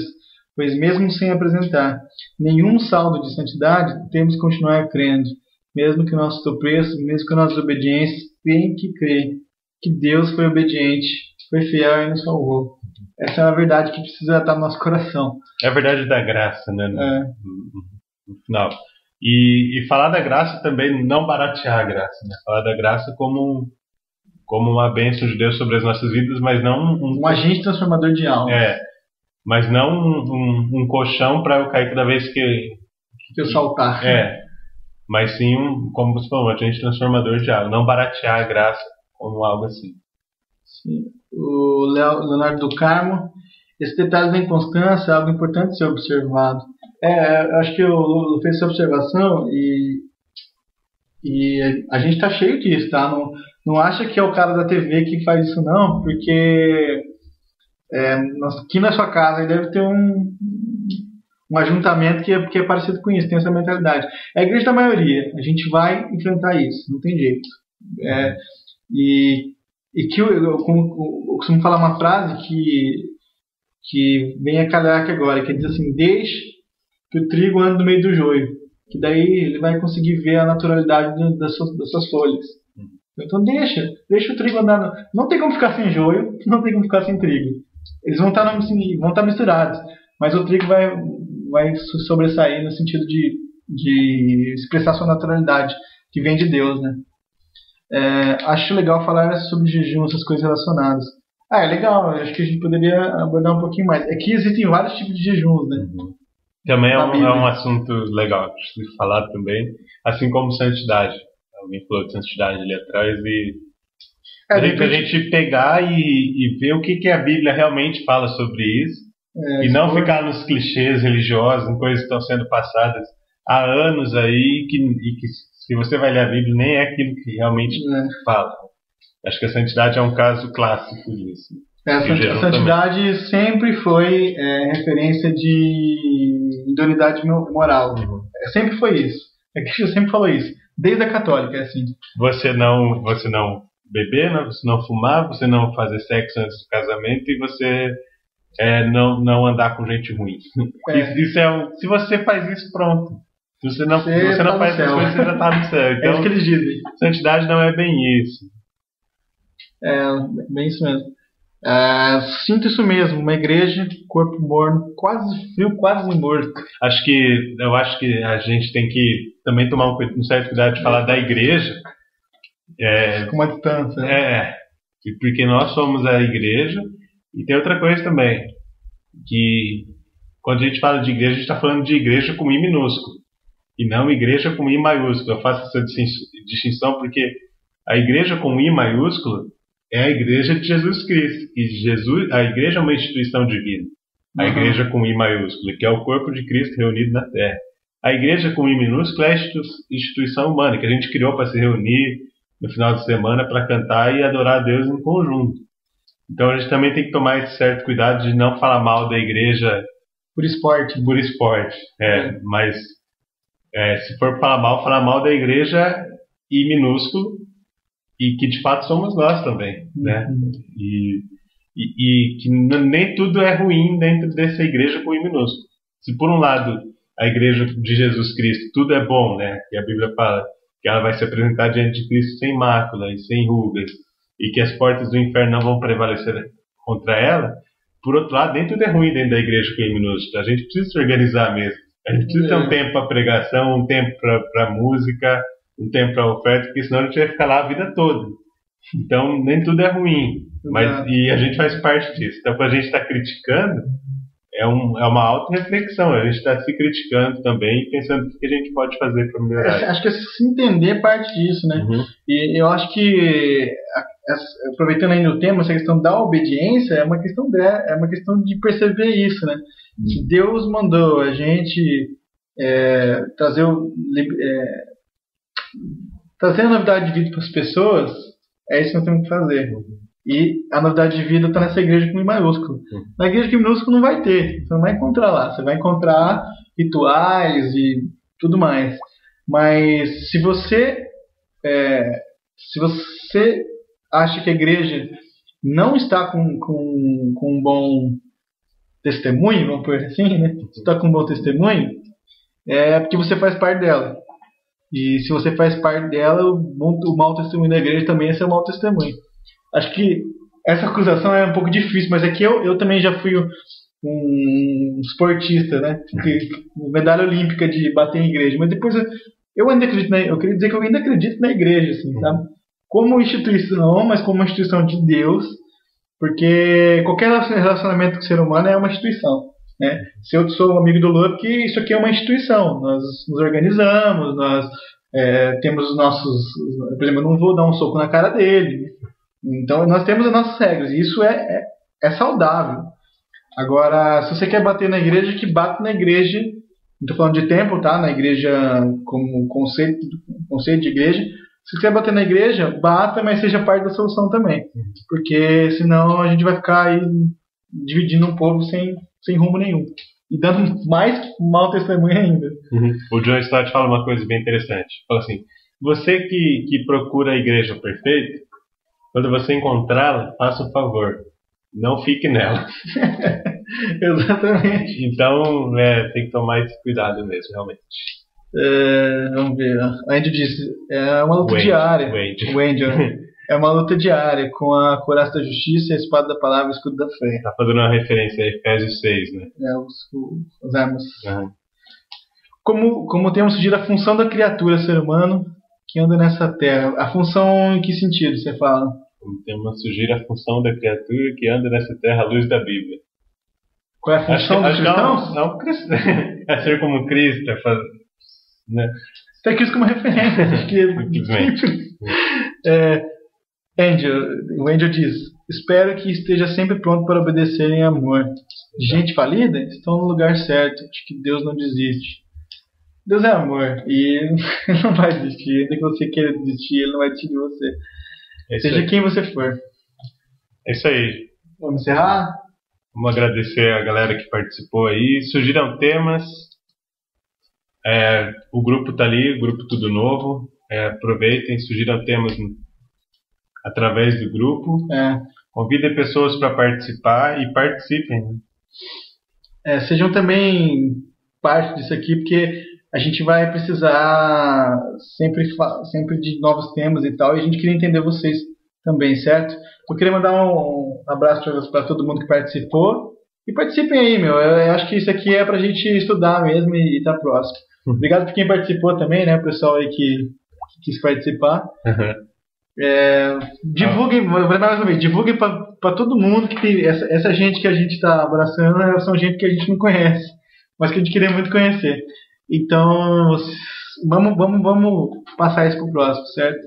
pois mesmo sem apresentar nenhum saldo de santidade, temos que continuar crendo, mesmo que o nosso tropeço, mesmo que a nossa obediência, tem que crer que Deus foi obediente, foi fiel e nos salvou. Essa é uma verdade que precisa estar no nosso coração.
É a verdade da graça, né? No final. E falar da graça também, não baratear a graça, né? Falar da graça como uma bênção de Deus sobre as nossas vidas, mas não
um agente transformador de alma.
Mas não um colchão para eu cair toda vez que
eu saltar.
Mas sim, como você falou, um agente transformador de alma. Não baratear a graça como algo assim.
Sim. O Leonardo do Carmo: esse detalhe da inconstância é algo importante de ser observado. Acho que eu fiz essa observação e a gente está cheio disso, tá? Não acha que é o cara da TV que faz isso, não, porque aqui na sua casa aí deve ter um ajuntamento que é parecido com isso, tem essa mentalidade. É a igreja da maioria, a gente vai enfrentar isso, não tem jeito. E que eu costumo falar uma frase que vem a calhar aqui agora, que diz assim: deixe que o trigo ande no meio do joio, que daí ele vai conseguir ver a naturalidade das suas folhas. Então deixa o trigo andar. Não tem como ficar sem joio, não tem como ficar sem trigo. Eles vão estar misturados, mas o trigo vai sobressair no sentido de expressar sua naturalidade, que vem de Deus, né? Acho legal falar sobre jejum, essas coisas relacionadas. É legal, acho que a gente poderia abordar um pouquinho mais. É que existem vários tipos de jejuns, né?
Também é um assunto legal de falar também, assim como santidade. Alguém falou de santidade ali atrás e a gente pegar e ver o que a Bíblia realmente fala sobre isso e não ficar nos clichês religiosos, em coisas que estão sendo passadas há anos aí e que se você vai ler a Bíblia nem é aquilo que realmente fala. Acho que a santidade é um caso clássico disso.
A santidade também sempre foi referência de idoneidade moral. Sempre foi isso. A Igreja sempre falou isso. Desde a católica, é assim. Você não
beber, né? Você não fumar, você não fazer sexo antes do casamento e você não andar com gente ruim. Isso se você faz isso, pronto. Se você não faz essas coisas, você já está no céu. Então,
é isso que eles dizem.
Santidade não é bem isso.
Bem isso mesmo. Sinto isso mesmo, uma igreja, corpo morno, quase frio, quase morto.
Eu acho que a gente tem que também tomar um certo cuidado de falar da igreja.
Com uma distância.
Porque nós somos a igreja. E tem outra coisa também, que quando a gente fala de igreja, a gente está falando de igreja com I minúsculo e não igreja com I maiúsculo. Eu faço essa distinção porque a igreja com I maiúsculo é a igreja de Jesus Cristo. E a igreja é uma instituição divina. A igreja com I maiúsculo, que é o corpo de Cristo reunido na terra. A igreja com I minúsculo é a instituição humana, que a gente criou para se reunir no final de semana para cantar e adorar a Deus em conjunto. Então a gente também tem que tomar esse certo cuidado de não falar mal da igreja
por esporte.
Mas se for falar mal da igreja I minúsculo, e que de fato somos nós também, né? E que nem tudo é ruim dentro dessa igreja com I minúsculo. Se por um lado a igreja de Jesus Cristo tudo é bom, né? E a Bíblia fala que ela vai se apresentar diante de Cristo sem mácula e sem rugas e que as portas do inferno não vão prevalecer contra ela. Por outro lado, nem tudo é ruim dentro da igreja com I minúsculo. A gente precisa se organizar mesmo. A gente precisa ter um tempo para pregação, um tempo para música, um tempo para oferta, porque senão a gente vai ficar lá a vida toda. Então, nem tudo é ruim, e a gente faz parte disso. Então, quando a gente está criticando, é uma auto-reflexão. A gente está se criticando também e pensando o que a gente pode fazer para melhorar.
Acho que se entender parte disso, né? E eu acho que, aproveitando ainda o tema, essa questão da obediência é uma questão de perceber isso, né? Se Deus mandou a gente trazer a novidade de vida para as pessoas, é isso que nós temos que fazer. E a novidade de vida está nessa igreja com I maiúsculo. Na igreja com I minúsculo não vai ter. Você não vai encontrar lá. Você vai encontrar rituais e tudo mais. Mas se você acha que a igreja não está com um bom testemunho, vamos por assim, né? Se está com um bom testemunho, é porque você faz parte dela. E se você faz parte dela, o mau testemunho da igreja também é seu mau testemunho. Acho que essa acusação é um pouco difícil, mas é que eu também já fui um esportista, né? Medalha olímpica de bater em igreja. Mas depois eu ainda acredito, eu queria dizer que eu ainda acredito na igreja, assim, sabe? Como instituição, mas como uma instituição de Deus, porque qualquer relacionamento com o ser humano é uma instituição. Né? Se eu sou amigo do Lula, porque isso aqui é uma instituição, nós nos organizamos, nós temos os nossos, por exemplo, eu não vou dar um soco na cara dele, então nós temos as nossas regras e isso é saudável. Agora, se você quer bater na igreja, que bate na igreja, não estou falando de templo, tá? Na igreja como conceito de igreja. Se você quer bater na igreja, bata, mas seja parte da solução também, porque senão a gente vai ficar aí dividindo um povo sem rumo nenhum. E dando mais mau testemunho ainda.
O John Stott fala uma coisa bem interessante. Fala assim, você que procura a igreja perfeita, quando você encontrá-la, faça um favor, não fique nela.
Exatamente.
Então, tem que tomar esse cuidado mesmo, realmente.
Vamos ver. A Andy disse, é uma luta diária.
O Andy.
É uma luta diária com a couraça da justiça, a espada da palavra e o escudo da fé.
Tá fazendo uma referência a Efésios 6, né?
Os armas.
Uhum.
Como temos surgido a função da criatura, ser humano, que anda nessa terra. A função em que sentido você fala?
Como temos surgir a função da criatura que anda nessa terra à luz da Bíblia.
Qual é a função dos cristãos?
Não, é ser como Cristo, né?
Tem Cristo como referência. Acho que
simplesmente.
O Angel diz: espero que esteja sempre pronto para obedecer em amor. Gente falida? Estão no lugar certo. Acho que Deus não desiste. Deus é amor e Ele não vai desistir. Ainda que você queira desistir, Ele não vai desistir de você. Seja quem você for.
É isso aí.
Vamos encerrar?
Vamos agradecer a galera que participou aí. Surgiram temas. O grupo tá ali, o grupo Tudo Novo. Aproveitem, surgiram temas através do grupo. Convidem pessoas para participar e participem.
Sejam também parte disso aqui, porque a gente vai precisar sempre de novos temas e tal, e a gente queria entender vocês também, certo? Eu queria mandar um abraço para todo mundo que participou, e participem aí, meu. Eu acho que isso aqui é pra gente estudar mesmo e tá próximo. Obrigado por quem participou também, né? O pessoal aí que quis participar. Divulguem, mais uma vez, divulguem para todo mundo que tem essa gente que a gente está abraçando, são gente que a gente não conhece, mas que a gente queria muito conhecer. Então, vamos passar isso pro próximo, certo?